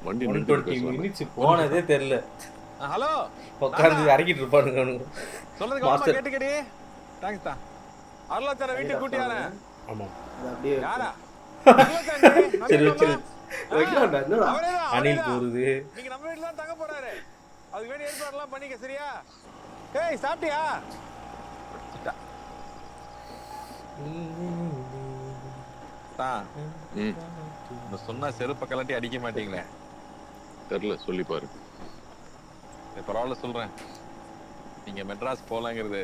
வண்டி 120 மினிட்ஸ் போனதே தெரியல. ஹலோ உட்காந்து இறக்கிட்டு இருப்பானுங்க அவனுங்க. சொல்றது கவனமா மாஸ்டர். கேட்டுக்கடி. தேங்க்ஸ் தான். அருளாச்சார வீட்டுக்கு கூட்டியாரேன். ஆமா. அது அப்படியே யாரா? சரி வச்சிரு. வைக்கலாம்டா என்னடா அணில் போறது. நீங்க நம்ம வீட்ல தான் தங்க போறாரு. அதுக்கு வேண்டிய ஏற்பாடுலாம் பண்ணிக்க சரியா? ஏய் சாப்பிட்டியா? தான் சொன்னா செருப்ப கலட்டி அடிக்க மாட்டீங்களே. தெரியல சொல்லி பாரு. பரவாயில்ல சொல்றேன். நீங்க மெட்ராஸ் போலாங்கிறது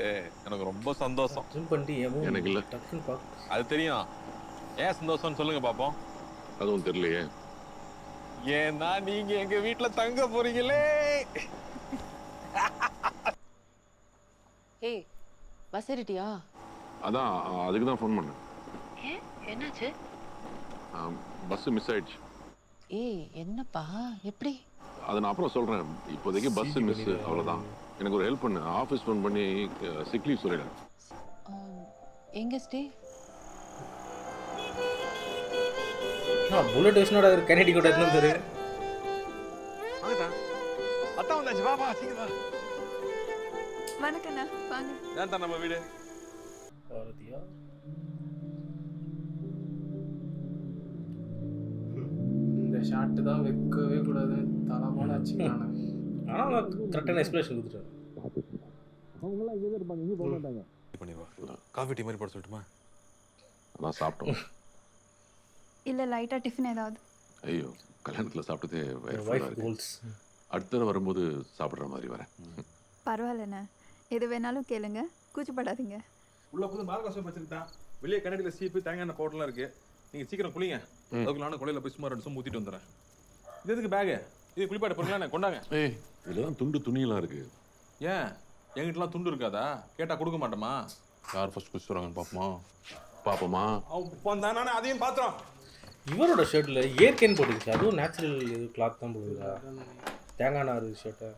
எனக்கு ரொம்ப சந்தோஷம். எனக்கு இல்ல. அது தெரியும். ஏன் சந்தோஷம்னு சொல்லுங்க பாப்போம். அதுவும் தெரியலையே. ஏன்னா நீங்க எங்க வீட்டுல தங்க போறீங்களே. ஏய் பஸ் ஏறிட்டியா? அதான் அதுக்கு தான் ஃபோன் பண்ணேன். என்னாச்சு? பஸ் மிஸ் ஆயிடுச்சு. ஏய் என்னப்பா எப்படி? அதை நான் அப்புறம் சொல்றேன். இப்போதைக்கு பஸ் மிஸ் அவ்வளோதான். எனக்கு ஒரு ஹெல்ப் பண்ணு. ஆஃபீஸ் ஃபோன் பண்ணி சிக் லீவ் சொல்லிடுறேன். எங்க ஸ்டே? புல்லட் வெஸ்னோட கனடி கூட இருந்தாரு. வாங்கடா. அத்தா வந்தாச்சு. வா வா சீக்கிரம் வா. வணக்கண்ணா வாங்க. ஏன் தான் நம்ம வீடு? பாரதியா. இந்த ஷாட் தான் வைக்கவே கூடாதுன்னு தலமான வச்சுக்கிறானே. ஆனா கரெக்டான எக்ஸ்பிளேஷன் கொடுத்துட்டாரு. அவங்களாம் இங்கே தான் இருப்பாங்க, இங்கே போக மாட்டாங்க. பண்ணிவா. காஃபி டீ மாதிரி போட சொல்லட்டுமா? அதான் சாப்பிட்டோம். இல்லை லைட்டாக டிஃபன் ஏதாவது? ஐயோ கல்யாணத்தில் சாப்பிட்டதே வயிறு வைஃப் ஃபுல்லாக இருக்கு. கோல்ஸ். அடுத்த தடவை வரும்போது சாப்பிட்ற மாதிரி வரேன். பரவாயில்லண்ணா, எது வேணாலும் கேளுங்க, கூச்சப்படாதீங்க. உள்ள புது மார்க் வச்சிருக்கான். வெளியே கண்ணாடியில் சீப்பு தேங்காய் பவுடர்லாம் இருக்கு. நீங்க சீக்கிரம் குளிங்க. அதுக்கு நானும் குழையில போய் சும்மா 2 நிமிஷம் ஊத்திட்டு வந்துடுறேன். இது எதுக்கு பேகு? இது குளிப்பாட பொருளானே கொண்டாங்க. ஏய் இதில் தான் துண்டு துணியெல்லாம் இருக்கு. ஏன் என்கிட்டலாம் துண்டு இருக்காதா? கேட்டா கொடுக்க மாட்டோமா? யார் ஃபர்ஸ்ட் குடிச்சுறாங்கன்னு பார்ப்போமா? பாப்போமா? அவன் நானே அதையும் பாத்துறோம். இவரோட ஷர்ட்ல இயற்கைன்னு போட்டுருச்சு. அதுவும் நேச்சுரல் கிளாத் தான் போடுறா. தேங்காய் நார் ஷர்ட்டை.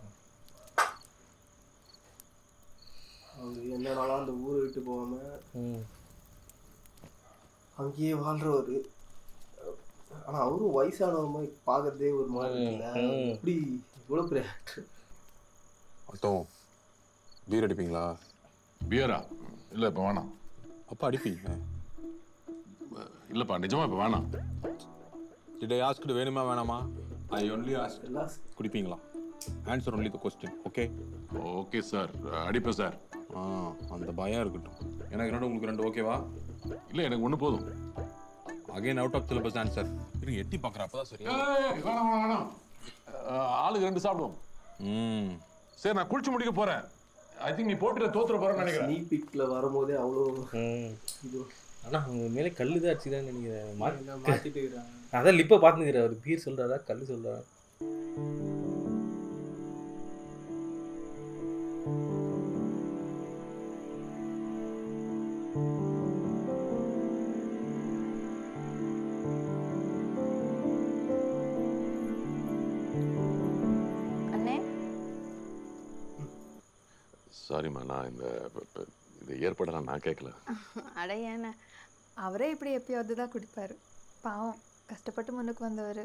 அவர் என்னடாலும் அந்த ஊரை விட்டு போகாம அங்கேயே வாழ்றவர். ஆனா அவரும் வயசானவர் மாதிரி பார்க்கறதே ஒரு மாதிரி இருக்குல்ல. எப்படி இவ்வளோ பெரிய ஆக்டர்? அத்தம் பீர் அடிப்பீங்களா? பியரா? இல்லை இப்போ வேணாம். அப்பா அடிப்பீங்க? இல்லைப்பா நிஜமா இப்போ வேணாம். டிட் ஐ ஆஸ்க் வேணுமா வேணாமா? ஐ ஒன்லி ஆஸ்க் குடிப்பீங்களா? Answer only the question. Okay okay sir, அடிப்பேன் சார். அந்த பயம் இருக்கட்டும். எனக்கு 2 உங்களுக்கு 2 ஓகேவா? இல்லை எனக்கு ஒன்று போதும். Again out of syllabus answer. இருங்க எட்டி பார்க்குறப்ப தான் சரி. வேணாம் வேணாம். ஆளுக்கு 2 சாப்பிடுவோம். சரி நான் குளிச்சு முடிக்க போறேன். ஐ திங்க் நீ போட்டுட்டு தோத்துற போறேன்னு நினைக்கிறேன். நீ பிக்ல வரும்போதே அவ்வளோ இது. ஆனால் அவங்க மேலே கல் தான் அடிச்சுதான்னு நினைக்கிறேன். மாற்றிட்டு இருக்கிறாங்க. அதான் லிப்பை பார்த்துக்கிறேன். அவர் பீர் சொல்கிறாரா கல் சொல்கிறாரா? அண்ணே சாரிம்மா, நான் இந்த ஏற்பாடெல்லாம் நான் கேட்கல. அடையாண்ணே, அவரே இப்படி எப்பயாவது தான் குடிப்பார். பாவம் கஷ்டப்பட்டு முன்னுக்கு வந்தவர்.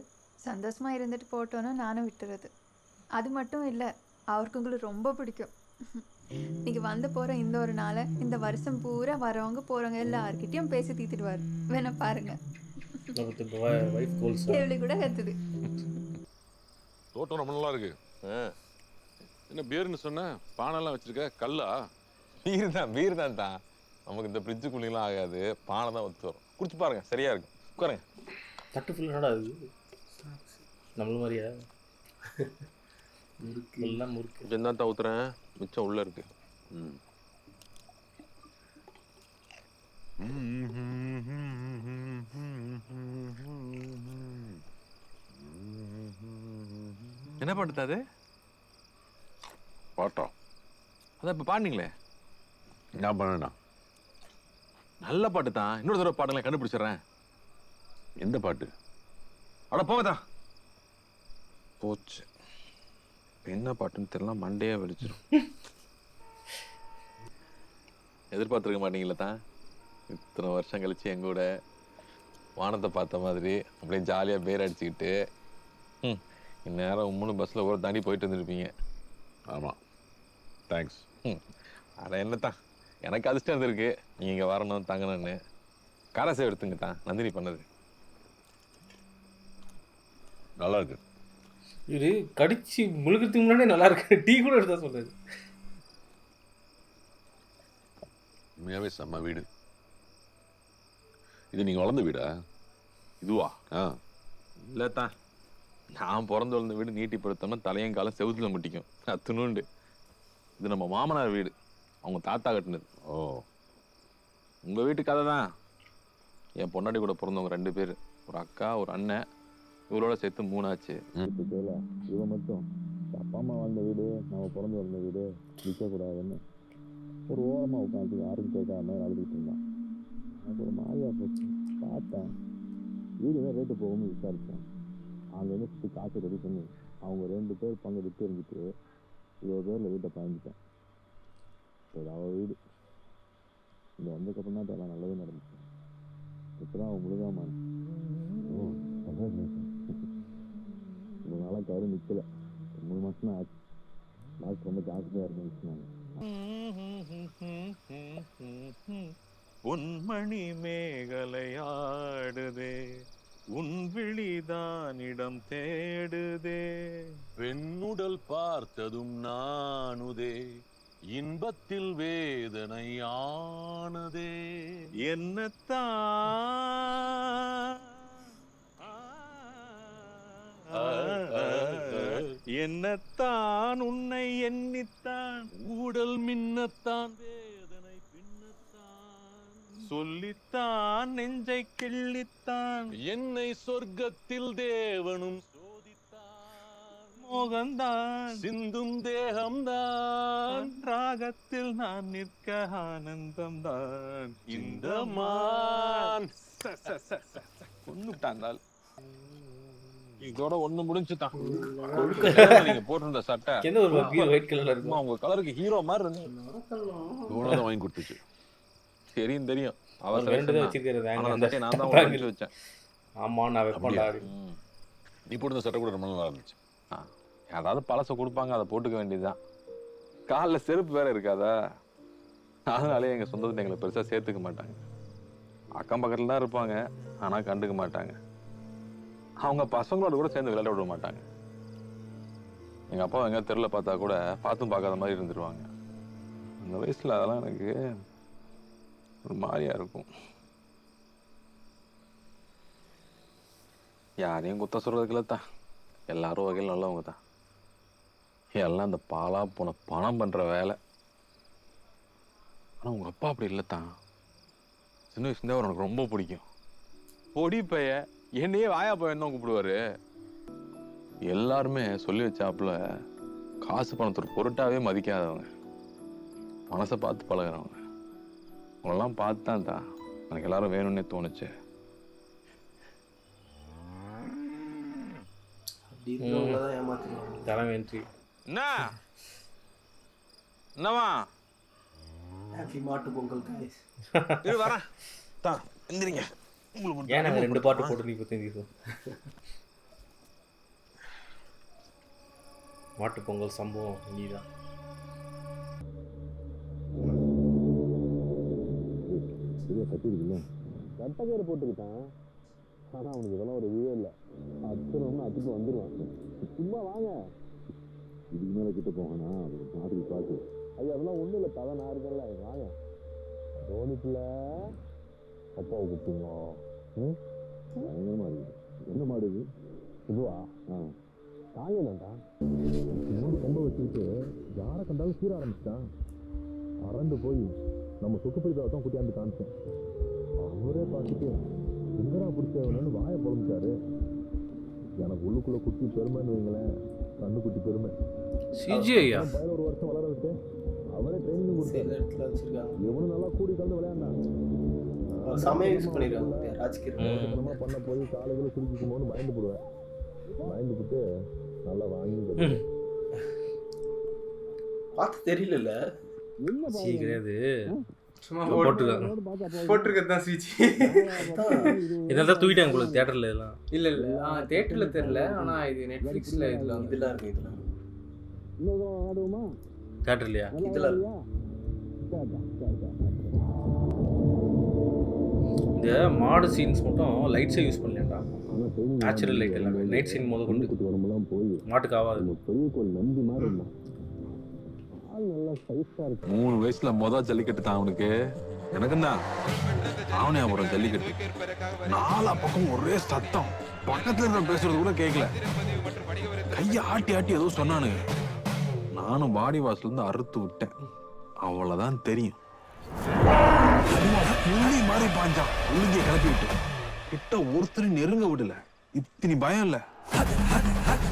சந்தோஷமாக இருந்துட்டு போட்டோன்னு நானும் விட்டுறது. அது மட்டும் இல்லை, அவருக்கு உங்களுக்கு ரொம்ப பிடிக்கும். நீங்கள் வந்து போகிற இந்த ஒரு நாளை இந்த வருஷம் பூரா வரவங்க போகிறவங்க எல்லாருக்கிட்டையும் பேசி தீர்த்துடுவார். வேணா பாருங்க. Wife goals. கேள்வி கூட கத்துது. தோட்டம் ரொம்ப நல்லா இருக்கு. என்ன பேருன்னு சொன்ன? பானைலாம் வச்சிருக்க? கல்லா? பீர் தான் தான். நமக்கு இந்த ஃப்ரிட்ஜு குளிலாம் ஆகாது. பானை தான் ஒத்து வரும். குடிச்சு பாருங்க, சரியா இருக்கும். உட்காருங்க. தட்டு ஃபுல்லாக அது நம்மள மாதிரியா? எல்லாம் முறுக்கு. வெந்தான் தான் ஊத்துறேன், மிச்சம் உள்ள இருக்கு. என்ன பாட்டு அது? பாட்டா? அதான் இப்போ பாடுனீங்களே. நான் பண்ணா நல்ல பாட்டு தான். இன்னொரு தடவை பாடுங்களேன், கண்டுபிடிச்சிடுறேன். எந்த பாட்டு? அட போங்கதான். போச்சு. என்ன பாட்டுன்னு தெரியல, மண்டையே வெடிச்சிடும். எதிர்பார்த்துருக்க மாட்டீங்களா தான்? இத்தனை வருஷம் கழிச்சு எங்க கூட வானத்தை பார்த்த மாதிரி அப்படியே ஜாலியாக பேர் அடிச்சுக்கிட்டு இந்நேரம் உம்முன்னு பஸ்ஸில் ஒரு தாண்டி போயிட்டு வந்துருப்பீங்க. ஆமாம், தேங்க்ஸ். அட என்னத்தான், எனக்கு அதிர்ஷ்டம் இருந்திருக்கு நீங்கள் இங்கே வரணும் தங்கணும்னு. காரசேவை எடுத்துங்க தான் நந்தினி பண்ணது. நல்லா இருக்கு. இது கடிச்சு முழுக்கிறதுக்கு முன்னாடியே நல்லா இருக்கு. டீ கூட எடுத்தா சொல்லுது. உண்மையாகவே செம்ம வீடு. இது நீங்கள் வளர்ந்த வீடா? இதுவா? இல்லை தான், நான் பிறந்து வளர்ந்த வீடு நீட்டி படுத்தோம்னா தலையும் காலம் செவுத்துல முட்டிக்கும். அத்துணுண்டு. இது நம்ம மாமனார் வீடு, அவங்க தாத்தா கட்டினது. ஓ, உங்கள் வீட்டு கதை தான். என் பொண்டாட்டி கூட பிறந்தவங்க 2 பேர், ஒரு அக்கா ஒரு அண்ணன், இவரோட சேர்த்து 3 ஆச்சு. இவன் மட்டும் அப்பா அம்மா வாழ்ந்த வீடு, நம்ம பிறந்து வளர்ந்த வீடு விற்கக்கூடாதுன்னு ஒரு ஓரமாக உட்காந்து யாரும் கேட்காம மாதிரி அழுதுகிட்டு இருந்தான். எனக்கு ஒரு மாதிரியா போச்சு. பார்த்தேன் வீடு தான் ரேட்டு போகும்னு விசாரித்தேன். அங்கேருந்து சுற்றி காசு ரெடி பண்ணி அவங்க 2 பேர் பங்கு விட்டு இருந்துட்டு 20 பேரில் வீட்டை பாய்ஞ்சிட்டேன். சரி, அவள் வீடு இங்கே வந்ததுக்கப்புறம் தான் எல்லாம் நல்லதே நடந்துச்சு. இப்போ தான் அவன் முழுகாம ரொம்ப நாளாக கரு நிற்கலை. 3 மாதம் தான் ஆச்சு. டாக்டர் ரொம்ப ஜாக்கிரதையாக இருந்துச்சு. நான் உன்மணி மேகலையாடுதே, உன் விழிதான் இடம் தேடுதே. பெண்ணுடல் பார்த்ததும் நானுதே, இன்பத்தில் வேதனை ஆனதே. என்னத்தான் உன்னை எண்ணித்தான் ஊடல் மின்னத்தான் வேதனை பின்னத்தான், சொல்லித்தான் நெஞ்சை கிள்ளித்தான் என்னை சொர்க்கத்தில் தேவனும் சோதித்தான். மோகந்தான் சிந்தும் தேகம்தான், ராகத்தில் நான் நிற்க ஆனந்தம்தான் இந்த மான். கொண்டுட்டாண்டால். இதோட ஒண்ணு முடிஞ்சுதான். நீங்க போட்டிருந்த சட்டை எந்த ஒரு ஒயிட் கலர்ல இருக்கும். சும்மா உங்க கலருக்கு ஹீரோ மாதிரி இருந்து இவ்வளவுதான் வாங்கி கொடுத்துச்சு. தெரியும் தெரியும். அவர் அவசர 2 தான் வச்சிருக்காரு. ஆனா அந்த சட்டையை நான் தான் வாங்கி வாங்கி வச்சேன். ஆமா, நான் வைப்பேன்டா. நீ போட்டு சட்டை கூட ரொம்ப நல்லா இருந்துச்சு. ஏதாவது பழசை கொடுப்பாங்க, அதை போட்டுக்க வேண்டியதுதான். காலில் செருப்பு வேற இருக்காதா, அதனாலே எங்க சொந்தத்தை எங்களை பெருசா சேர்த்துக்க மாட்டாங்க. அக்கம் பக்கத்துல தான் இருப்பாங்க, ஆனா கண்டுக்க மாட்டாங்க. அவங்க பசங்களோட கூட சேர்ந்து விளையாட விட மாட்டாங்க. எங்க அப்பா எங்க தெருல பார்த்தா கூட பார்த்தும் பார்க்காத மாதிரி இருந்துருவாங்க. அந்த வயசுல அதெல்லாம் எனக்கு ஒரு மாதிரியா இருக்கும். யாரையும் குத்த சொல்றதுக்குள்ள தான், எல்லாரும் வகையில் நல்லவங்க தான். எல்லாம் இந்த பாலா போன பணம் பண்ற வேலை. ஆனா உங்க அப்பா அப்படி இல்லத்தான். சின்ன வயசுல அவர் எனக்கு ரொம்ப பிடிக்கும். பொடி பைய என்னையே வாயா பையன் தான் கூப்பிடுவாரு. எல்லாருமே சொல்லி வச்சாப்புல காசு பணத்தோட பொருட்டாவே மதிக்காதவங்க, மனசை பார்த்து பழகிறவங்க. உங்களெல்லாம் பார்த்து தான் எனக்கு எல்லாரும் வேணும்னே தோணுச்சு. அப்படி இருக்கிறவங்கள தான் ஏமாத்துறாங்க. தலைமை என்ட்ரி. என்னவா ஹாப்பி மாட்டு பொங்கல் guys. இரு வரேன் தான் எந்திரிங்க. ஏன் நாங்கள் 2 பாட்டு போட்டு நீ பற்றி மாட்டு பொங்கல் சம்பவம் இங்கேதான். சரியா கட்டிருக்குல்ல, கட்டக்கேறு போட்டுக்கிட்டான். ஆனால் அவனுக்கு இதெல்லாம் ஒரு இதுவே இல்லை. அத்துறோம்னு அத்துட்டு வந்துடுவான். சும்மா வாங்க, இதுக்கு மேலே கிட்ட போகணா மாட்டுக்கு பார்த்து. ஐயா அதெல்லாம் ஒன்றும் இல்லை, தலை நான் இருக்கல. வாங்க தோனிப்பில் அப்பாவை கூப்பிட்டுங்க. பயங்கரமாக இருக்குது. என்ன மாடு இது? இதுவா? காங்கதான்டா. இன்னொரு கொம்பை வச்சுக்கிட்டு யாரை கண்டாலும் சீர ஆரம்பிச்சிட்டான். அரண்டு போய் நம்ம சுக்குப்பிடிதாவை தான் கூட்டியாந்து காமிச்சேன். அவரே பார்த்துட்டு எங்கடா பிடிச்சவனு வாயை பொழம்பிச்சாரு. எனக்கு உள்ளுக்குள்ள குட்டி பெருமைன்னு வைங்களேன், கண்ணு குட்டி பெருமை. சிஜிஐயா 11 வருஷம் வளர விட்டு அவரே ட்ரைனிங் கொடுத்து சில இடத்துல வச்சிருக்காங்க. எவ்வளவு நல்லா கூடி கலந்து விளையாண்டாங்க. சமயம் யூஸ் பண்ணிருக்காங்க ராஜ்கிரண். பண்ண போய் காலையில் குடிக்கும் போது பயந்து போடுவேன். பயந்து போட்டு நல்லா வாங்கி பார்த்து தெரியல. என்ன சீக்கிரம் சும்மா போட்டிருக்காங்க. போட்டிருக்கிறது தான் ஸ்விட்ச். இதெல்லாம் தான் தூக்கிட்டாங்க போல தேட்டரில் இதெல்லாம். இல்லை இல்லை தேட்டரில் தெரில, ஆனால் இது நெட்ஃப்ளிக்ஸில் இதில் இதெல்லாம் இருக்குது. இதெல்லாம் தேட்டர்லையா? இதெல்லாம் இந்த மாடு சீன்ஸ் மட்டும் லைட்ஸை யூஸ் பண்ணலடா, நேச்சுரல் லைட் எல்லாமே. நைட் சீன் முத கொண்டு மாட்டுக்கு ஆகாது. 3 வயசுல ஜல்லிக்கட்டு தான் அவனுக்கு. எனக்கும் தான் ஆவணியாபுரம் ஜல்லிக்கட்டு. 4 பக்கம் ஒரே சத்தம், பக்கத்துல இருந்த பேசுறது கூட கேட்கல. கையை ஆட்டி ஆட்டி ஏதோ சொன்னானுங்க. நானும் பாடி வாசல்ல இருந்து அறுத்து விட்டேன். அவ்வளவுதான் தெரியும். புள்ளி மாதிரி பாஞ்சான், உளுந்திய கிளப்பி விட்டு கிட்ட ஒருத்தரும் நெருங்க விடல. இத்தனி பயம் இல்ல,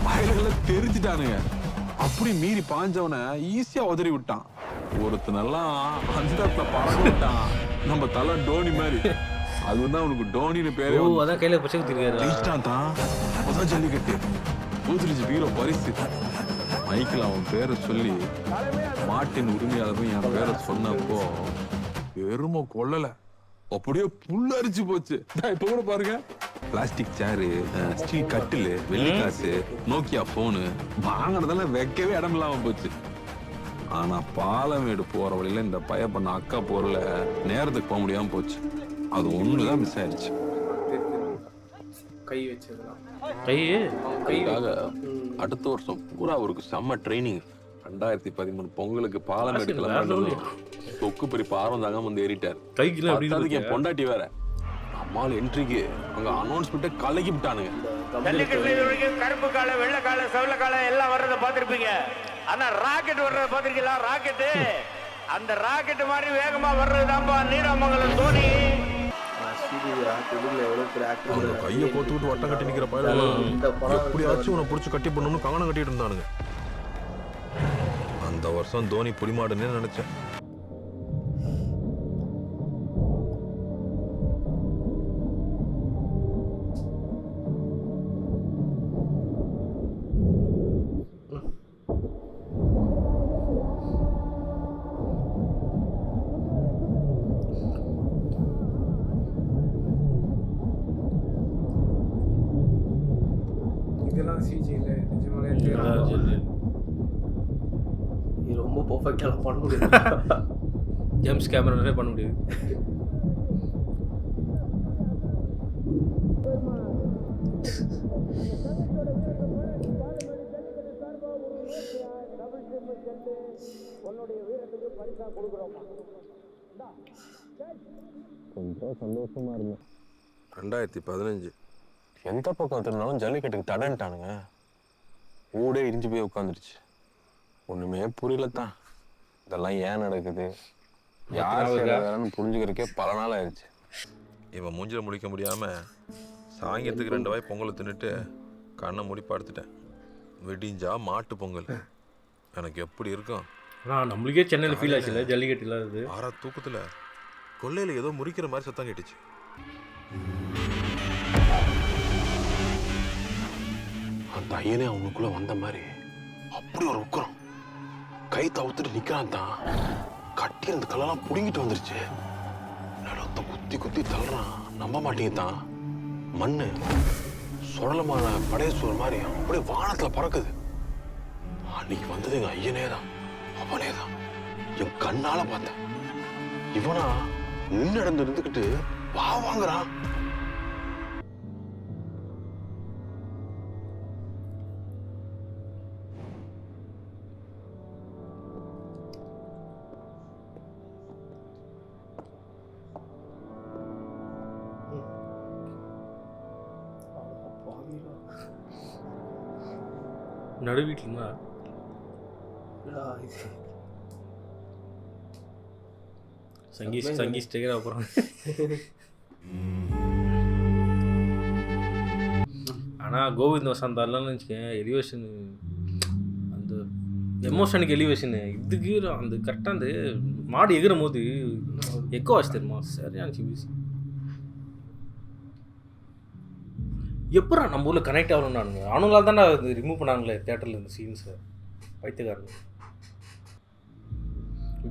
பயல்களை தெரிஞ்சுட்டானுங்க. அப்படி மீறி பாஞ்சவனை ஈஸியா உதறி விட்டான். ஒருத்தனெல்லாம் அந்த பறக்க விட்டான், நம்ம தலை டோனி மாதிரி. அதுதான் அவனுக்கு டோனின்னு பேரே. ஓ, அதான் கையில பச்சை குத்திருக்காரு. ஜெயிச்சிட்டான் தான். முதல் ஜல்லிக்கட்டு ஊதிரிச்சு வீர பரிசு. மைக்கில் அவன் பேரை சொல்லி மாட்டின் உரிமையாளரும் என் பேரை சொன்னப்போ பெருமை கொள்ளல, அப்படியே புல்லரிச்சு போச்சு. இப்ப கூட பாருங்க, பிளாஸ்டிக் சேரு, ஸ்டீல் கட்டிலு, வெள்ளி காசு, நோக்கியா போனு வாங்கினதெல்லாம் வைக்கவே இடம் இல்லாம போச்சு. ஆனா பாலமேடு போற வழியில இந்த பைய பண்ண அக்கா பொருள நேரத்துக்கு போக முடியாம போச்சு. அது ஒண்ணுதான் மிஸ் ஆயிடுச்சு. கை வச்சதுலாம் கைக்காக அடுத்த வருஷம் பூரா அவருக்கு செம்ம ட்ரைனிங். 2013 பொங்கலுக்கு பாலமேடு கிளம்பி தொக்கு பிரிப்பு ஆர்வம் தாங்க வந்து ஏறிட்டார். அதுக்கு என் பொண்டாட்டி வேற. நம்மால் என்ட்ரிக்கு அங்க அனௌன்ஸ்மெண்ட்டை கலக்கி விட்டானுங்க. கருப்பு காலை, வெள்ளை காலை, செவல காலை எல்லாம் வர்றதை பார்த்திருப்பீங்க. ஆனா ராக்கெட் வர்றதை பார்த்திருக்கீங்களா? ராக்கெட்டு, அந்த ராக்கெட் மாதிரி வேகமா வர்றதுதான்பா நீடாமங்கலம் தோனி. அவங்க கையை கோத்துக்கிட்டு வட்டம் கட்டி நிக்கிற பயிரெல்லாம் எப்படியாச்சும் உன்னை பிடிச்சி கட்டி பண்ணணும்னு கவனம் கட்டிட்டு இருந்தானுங்க. அந்த வருஷம் தோனி புடிமாடுன்னு நினைச்சேன். இதெல்லாம் சிஜி இல்லை, நிஜமாலே இது ரொம்ப பர்ஃபெக்டாக பண்ண முடியாது. ஜேம்ஸ் கேமராலே பண்ண முடியாது. கொஞ்சம் சந்தோஷமா இருந்தேன். 2015 எந்த பக்கம் திருநாளும் ஜல்லிக்கட்டுக்கு தடன்ட்டானுங்க. ஊடே இடிஞ்சு போய் உட்காந்துருச்சு. ஒண்ணுமே புரியலத்தான். இதெல்லாம் ஏன் நடக்குது, யார் செய்யறான்னு புரிஞ்சுக்கிறதுக்கே பல நாள் ஆயிடுச்சு. இவன் மூஞ்சில முடிக்க முடியாம சாயங்காலத்துக்கு 2 வாய் பொங்கலை தின்னுட்டு கண்ணை மூடி படுத்துட்டேன். விடிஞ்சா மாட்டு பொங்கல். எனக்கு எப்படி இருக்கும்? நம்மளுக்கே சென்னையில் ஃபீல் ஆச்சுல்ல ஜல்லிக்கட்டு இல்லாதது. 6 தூக்கத்துல கொல்லையில ஏதோ முறிக்கிற மாதிரி சத்தம் கேட்டுச்சு. அந்த ஐயனே அவனுக்குள்ள வந்த மாதிரி அப்படி ஒரு உக்கரம். கை தவுத்துட்டு நிக்கிறான் தான். கட்டி இருந்த கல்லெல்லாம் புடுங்கிட்டு வந்துருச்சு. நிலத்தை குத்தி குத்தி தள்ளுறான். நம்ப மாட்டேங்க தான். மண்ணு சுழலமான படையசூர் மாதிரி அப்படியே வானத்துல பறக்குது. அன்னைக்கு வந்தது எங்க ஐயனே தான். அவனே தான். என் கண்ணால பார்த்தேன். இவனா நின்று நடந்து இருந்துக்கிட்டு வா வாங்குறான். நடு வீட்டுலன்னா சங்கீஸ் டேக்கர் அப்புறம். ஆனால் கோவிந்த் வசந்தாலாம் வச்சுக்கேன் எலிவேஷன், அந்த எமோஷனுக்கு எலிவேஷனு இதுக்கு அந்த கரெக்டாக அந்த மாடு எகிறும் போது எக்கோ ஆச்சு தெரியுமா? சரியான சிபிசி. எப்படா நம்ம ஊரில் கனெக்ட் ஆகணும்னானுங்க. அவனுங்களால் தானே அது ரிமூவ் பண்ணாங்களே தேட்டரில் இந்த சீன்ஸை. பைத்தியக்காரங்க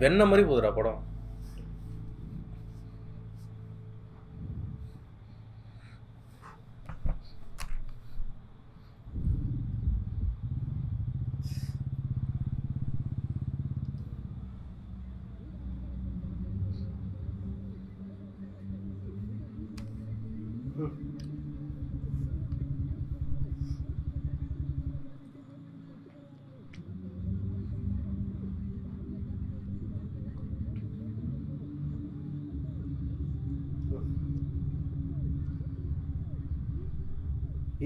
வெண்ண மாதிரி போகுதுடா படம்.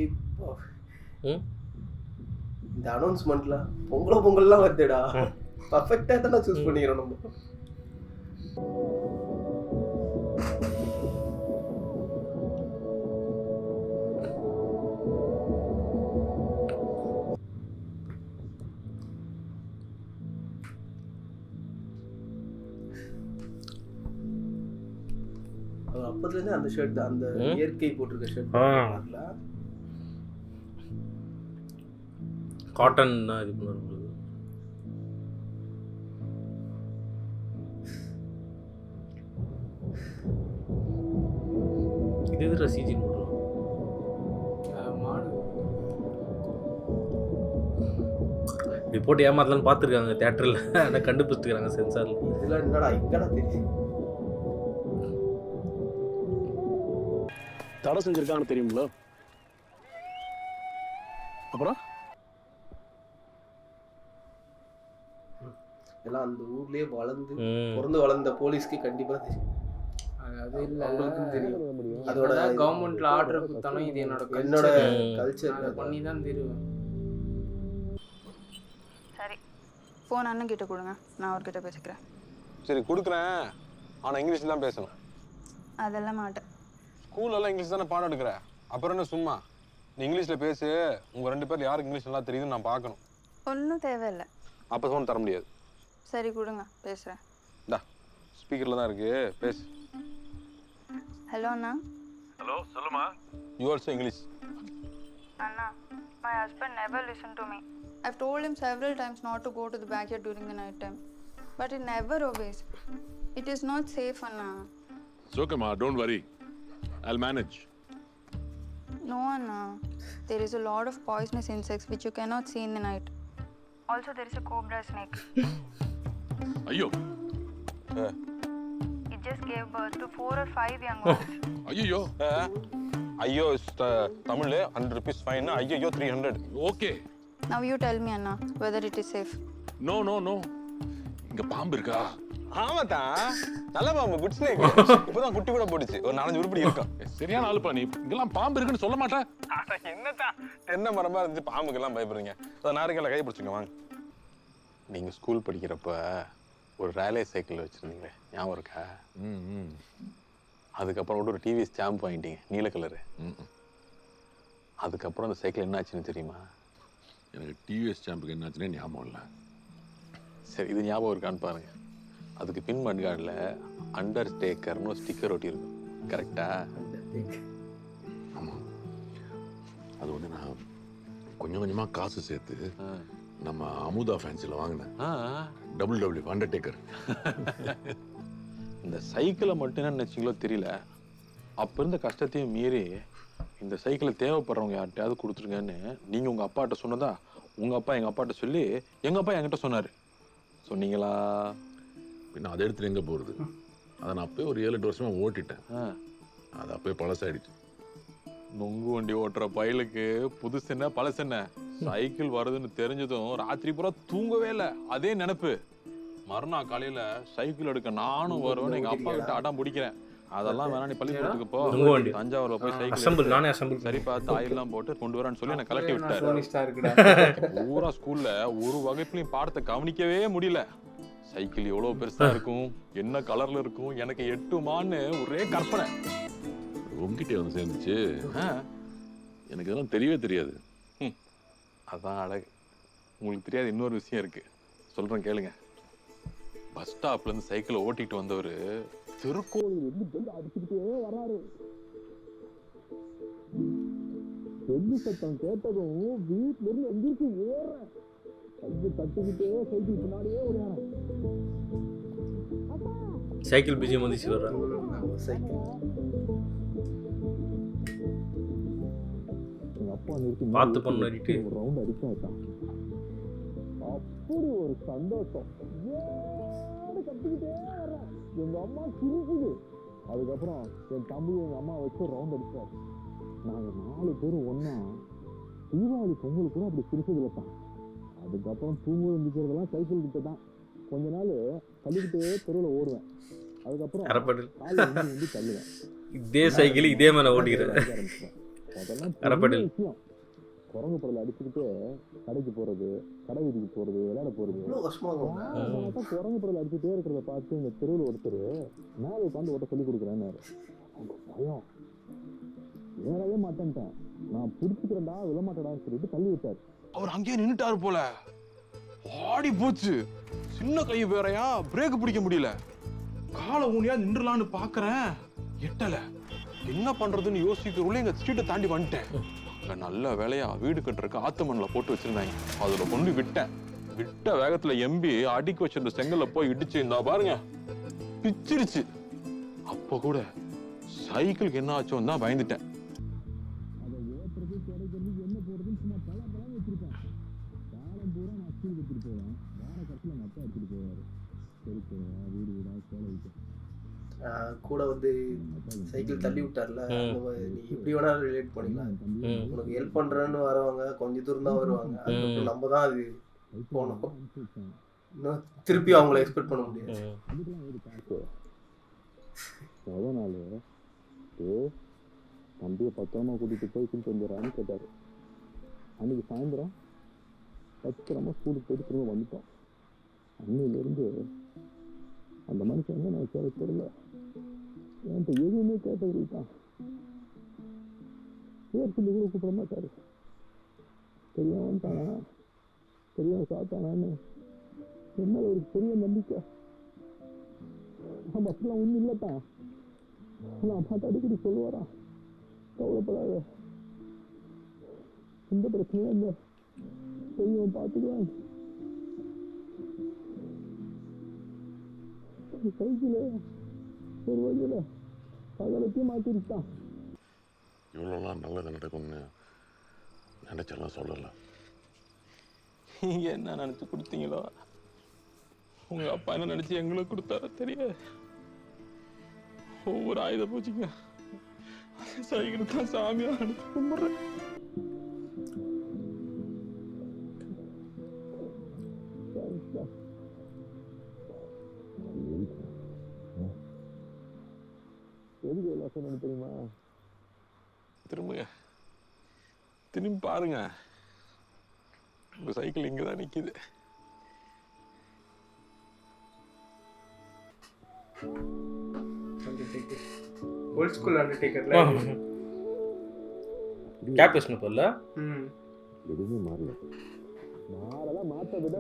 இப்போ ம் இந்த அனௌன்ஸ்மெண்ட்லாம் பொங்கல்லாம் வருதுடா. பர்ஃபெக்டாக தான் சூஸ் பண்ணிக்கிறோம் நம்ம. அப்பத்துலேருந்து அந்த ஷர்ட் தான், அந்த இயற்கை போட்டிருக்க ஷர்ட் காட்டன் தான் இது பண்ணுவாங்க. இது எதுல சிஜி போடுறோம்? மாடு இப்படி போட்டு ஏமாத்தலான்னு பார்த்துருக்காங்க தேட்டரில், ஆனால் கண்டுபிடிச்சிருக்காங்க சென்சாரில். இதெல்லாம் என்னடா இங்கடா தெரியுது. தடை செஞ்சிருக்கான்னு தெரியுங்களா? அப்புறம் எல்லாம் அந்த ஊர்லயே பிறந்து வளர்ந்த போலீஸ்க்கு கண்டிப்பா தெரியும். அது இல்ல அவங்களுக்கும் தெரியும். அதோட கவர்மெண்ட்ல ஆர்டர் கொடுத்தாலும் இது என்னோட கல்ச்சர் அதை பண்ணி தான் தெரியும். சரி, ஃபோன் அண்ணன் கிட்ட கொடுங்க, நான் அவர்கிட்ட பேசிக்கிறேன். சரி கொடுக்குறேன், ஆனால் இங்கிலீஷ் தான் பேசணும். அதெல்லாம் மாட்டேன். ஸ்கூல்லலாம் இங்கிலீஷ் தானே பாடம் எடுக்கிற, அப்புறம் என்ன சும்மா? நீ இங்கிலீஷில் பேசு, உங்கள் 2 பேர் யாருக்கு இங்கிலீஷ் நல்லா தெரியுதுன்னு நான் பார்க்கணும். ஒன்றும் தேவையில்லை. அப்போ ஃபோன் தர முடியாது. சரி கொடுங்க, பேசுகிறேன். டா ஸ்பீக்கரில் தான் இருக்கு, பேசு. ஹலோ அண்ணா. ஹலோ சொல்லுமா. You also English. Anna, my husband never listened to me. I've told him several times not to go to the backyard during the night time, but he never obeys. It is not safe, Anna. It's okay, ma. Don't worry. I'll manage. No, Anna. There is a lot of poisonous insects which you cannot see in the night. Also, there is a cobra snake. ஐயோ It just gave birth to 4 or 5 young ones. ஐயோ ஐயோ Tamil 100 rupees fine, ஐயோ 300. Okay. Now you tell me, Anna, whether it is safe. No no no. இங்க பாம்பு இருக்கா? ஆமாத்தான், நல்ல பாம்பு, good snake. இப்போதான் குட்டி கூட போட்டுச்சு, ஒரு 4-5 உருப்படி இருக்கும். சரியான ஆளுப்பா நீ. இங்கெல்லாம் பாம்பு இருக்குன்னு சொல்ல மாட்டேன். என்னத்தான் தென்னை மரமா இருந்துச்சு பாம்புக்கெல்லாம் பயப்படுறீங்க? நாரைக்கெல்லாம் கை பிடிச்சிங்க வாங்க. நீங்க ஸ்கூல் படிக்கிறப்ப ஒரு ரேலே சைக்கிள் வச்சிருந்தீங்க, ஞாபகம் இருக்கா? அதுக்கப்புறம் ஒரு டிவிஎஸ் ஸ்டாம்ப் வாங்கிட்டீங்க, நீல கலரு. அதுக்கப்புறம் அந்த சைக்கிள் என்ன ஆச்சுன்னு தெரியுமா? எனக்கு டிவிஎஸ் ஸ்டாம்புக்கு என்ன ஆச்சுன்னே ஞாபகம் இல்லை. சரி இது ஞாபகம் இருக்கான்னு பாருங்க. அதுக்கு பின் மட்கார்டில் அண்டர்டேக்கர்னு ஒரு ஸ்டிக்கர் ஒட்டி இருக்கும், கரெக்டா? ஆமாம். அது ஒன்று நான் கொஞ்சம் கொஞ்சமாக காசு சேர்த்து நம்ம அமுதா ஃபேன்சியில் வாங்கினேன். WW Undertaker. இந்த சைக்கிளை மட்டும் என்ன நினச்சிங்களோ தெரியல, அப்போ இருந்த கஷ்டத்தையும் மீறி இந்த சைக்கிளை தேவைப்படுறவங்க யார்கிட்டயாவது கொடுத்துருங்கன்னு நீங்கள் உங்கள் அப்பாட்ட சொன்னதா உங்கள் அப்பா எங்கள் அப்பாட்ட சொல்லி எங்கள் அப்பா என்கிட்ட சொன்னார். சொன்னீங்களா? பின்ன அதை எடுத்துட்டு எங்கே போகிறது? அதை நான் அப்போயே ஒரு 7-8 வருஷமாக ஓட்டிட்டேன். அது அப்போயே பழசாயிடுச்சு. நொங்கு வண்டி ஓட்டுற பயலுக்கு புதுசு என்ன பழசு என்ன? சைக்கிள் வருதுன்னு தெரிஞ்சதும் ராத்திரி பூரா தூங்கவே இல்லை, அதே நினைப்பு. மறுநாள் காலையில சைக்கிள் எடுக்க நானும் வருவேன்னு எங்க அப்பா கிட்ட அடம் பிடிக்கிறேன். அதெல்லாம் வேணா, நீ பள்ளிக்கூடத்துக்கு போ, தஞ்சாவூர்ல போய் சைக்கிள் சரிப்பா தாயெல்லாம் போட்டு கொண்டு வரேன்னு சொல்லி என்னை கலட்டி விட்டாரு. பூரா ஸ்கூல்ல ஒரு வகுப்புலையும் பாடத்தை கவனிக்கவே முடியல. சைக்கிள் எவ்வளவு பெருசா இருக்கும், என்ன கலர்ல இருக்கும், எனக்கு எட்டுமான்னு ஒரே கற்பனை. உங்ககிட்ட வந்து சேர்ந்துச்சு. எனக்கு இதெல்லாம் தெரியவே தெரியாது. அதான் அழகு. உங்களுக்கு தெரியாது இன்னொரு விஷயம் இருக்கு, சொல்றேன் கேளுங்க. பஸ் ஸ்டாப்ல இருந்து சைக்கிளை ஓட்டிட்டு வந்தவர் திருக்கோவில் இருந்து அடிச்சுக்கிட்டே வராரு. பெண்ணு சத்தம் கேட்டதும் வீட்டுல இருந்து எந்திரிச்சு ஏறேன், கையை தட்டிக்கிட்டே சைக்கிள் பின்னாடியே ஓடுறாரு. சைக்கிள் பிஜிஎம் வந்துச்சு வர்றாங்க. எங்க அப்பா நிறுத்தி பார்த்து பண்ணிட்டு ஒரு ரவுண்ட் அடிச்சாட்டான். அப்படி ஒரு சந்தோஷம், கத்திக்கிட்டே வர்றேன். எங்க அம்மா சிரிக்குது. அதுக்கப்புறம் என் தம்பி எங்க அம்மா வச்சு ஒரு ரவுண்ட் அடிச்சாரு. நாங்க 4 பேரும் ஒன்னா தீபாவளி பொங்கல் கூட அப்படி சிரிச்சதுலத்தான். அதுக்கப்புறம் தூங்க இருந்துக்கிறதெல்லாம் சைக்கிள் கிட்ட தான். கொஞ்ச நாள் தள்ளிக்கிட்டே தெருவில் ஓடுவேன். அதுக்கப்புறம் காலையில் வந்து தள்ளுவேன். இதே சைக்கிள் இதே மேலே ஓட்டிக்கிறேன். அதெல்லாம் அறப்படல். பெரிய விஷயம். குரங்கு பொருளை அடிச்சுக்கிட்டு கடைக்கு போறது, கடை வீதிக்கு போறது, விளையாட போறது. இவ்வளோ கஷ்டமா இருக்கும். பார்த்தா குரங்கு பொருளை அடிச்சுட்டே இருக்கிறத பார்த்து இந்த தெருவில் ஒருத்தர் மேலே உட்காந்து ஓட்ட சொல்லி கொடுக்குறேன்னாரு. அவங்க பயம் ஏறவே மாட்டேன்ட்டேன், நான் பிடிச்சிக்கிறேன்டா விழமாட்டடான்னு சொல்லிட்டு தள்ளி விட்டார். அவர் அங்கேயே நின்னுட்டாரு போல. ஆடி போச்சு. சின்ன கை வேறையா, பிரேக் பிடிக்க முடியல. காலை ஊனியா நின்றுலான்னு பாக்குறேன், எட்டல. என்ன பண்றதுன்னு யோசிக்கிறதுக்குள்ள எங்க ஸ்ட்ரீட்டை தாண்டி வந்துட்டேன். அங்க நல்ல வேலையா வீடு கட்டுறதுக்கு ஆத்து மண்ணில் போட்டு வச்சிருந்தாங்க. அதுல கொண்டு விட்டேன். விட்ட வேகத்துல எம்பி அடிக்க வச்சிருந்த செங்கல்ல போய் இடிச்சு இருந்தா பாருங்க, பிச்சிருச்சு. அப்ப கூட சைக்கிளுக்கு என்ன ஆச்சோன்னு தான் பயந்துட்டேன். அதை ஓட்டுறது கிடைக்கிறது என்ன போறதுன்னு சும்மா பல பலம் வச்சிருப்பேன். காலம் பூரா நான் ஸ்கூல் எடுத்துட்டு போவேன். வார கட்டில் எங்கள் அப்பா எடுத்துட்டு போவார். சரி போவேன், வீடு வீடா சேலை வைப்பேன். கூட வந்து சைக்கிள் தள்ளி விட்டார்ல, அந்த மாதிரி நீ எப்படி வேணாலும் ரிலேட் பண்ணிக்கலாம். உனக்கு ஹெல்ப் பண்றேன்னு வரவங்க கொஞ்சம் தூரம் தான் வருவாங்க, அதுக்கப்புறம் நம்ம தான் அது போனோம். இன்னும் திருப்பி அவங்கள எக்ஸ்பெக்ட் பண்ண முடியாது. அதுக்கெல்லாம் ஒரு காசு அதனால தம்பியை பத்திரமா கூட்டிட்டு போய் கூட்டிட்டு வந்துடுறான்னு கேட்டாரு. அன்னைக்கு சாயந்தரம் பத்திரமா ஸ்கூலுக்கு போயிட்டு திரும்ப வந்துட்டோம். அன்னையிலேருந்து அந்த மனுஷன் என்ன நினைச்சாரு தெரியல, என்கிட்ட எதுவுமே கேட்டது தான். பேர் சொல்லி கூட கூப்பிட மாட்டாரு. தெரியாம வந்துட்டானா, தெரியாம சாப்பிட்டானான்னு என்ன ஒரு பெரிய நம்பிக்கை. நம்ம அப்படிலாம் ஒன்றும் இல்லைத்தான். நான் பார்த்து அடிக்கடி சொல்லுவாரான், கவலைப்படாத, எந்த பிரச்சனையும் இல்லை, பெரியவன் பார்த்துக்குவான். சைக்கிள் ஒரு வழியில் பகலத்தையும் மாற்றிருச்சான். இவ்வளோலாம் நல்லது நடக்கும்னு நினைச்செல்லாம் சொல்லலை. நீங்க என்ன நினைச்சு கொடுத்தீங்களோ, உங்க அப்பா என்ன நினைச்சு எங்களுக்கு கொடுத்தாரோ தெரியாது. ஒவ்வொரு ஆயுத பூச்சிங்க சைக்கிள் தான் சாமியா நினைச்சு கும்பிடுறேன். எதுக்கு எல்லாம் சொன்னு தெரியுமா? திரும்புங்க, திரும்பி பாருங்க, உங்க சைக்கிள் இங்கதான் நிக்குது. ஓல்ட் ஸ்கூல் அண்டர்டேக்கர்ல கேப் பேசணும் போல. எதுவுமே மாறல. மாறலாம், மாற்ற விட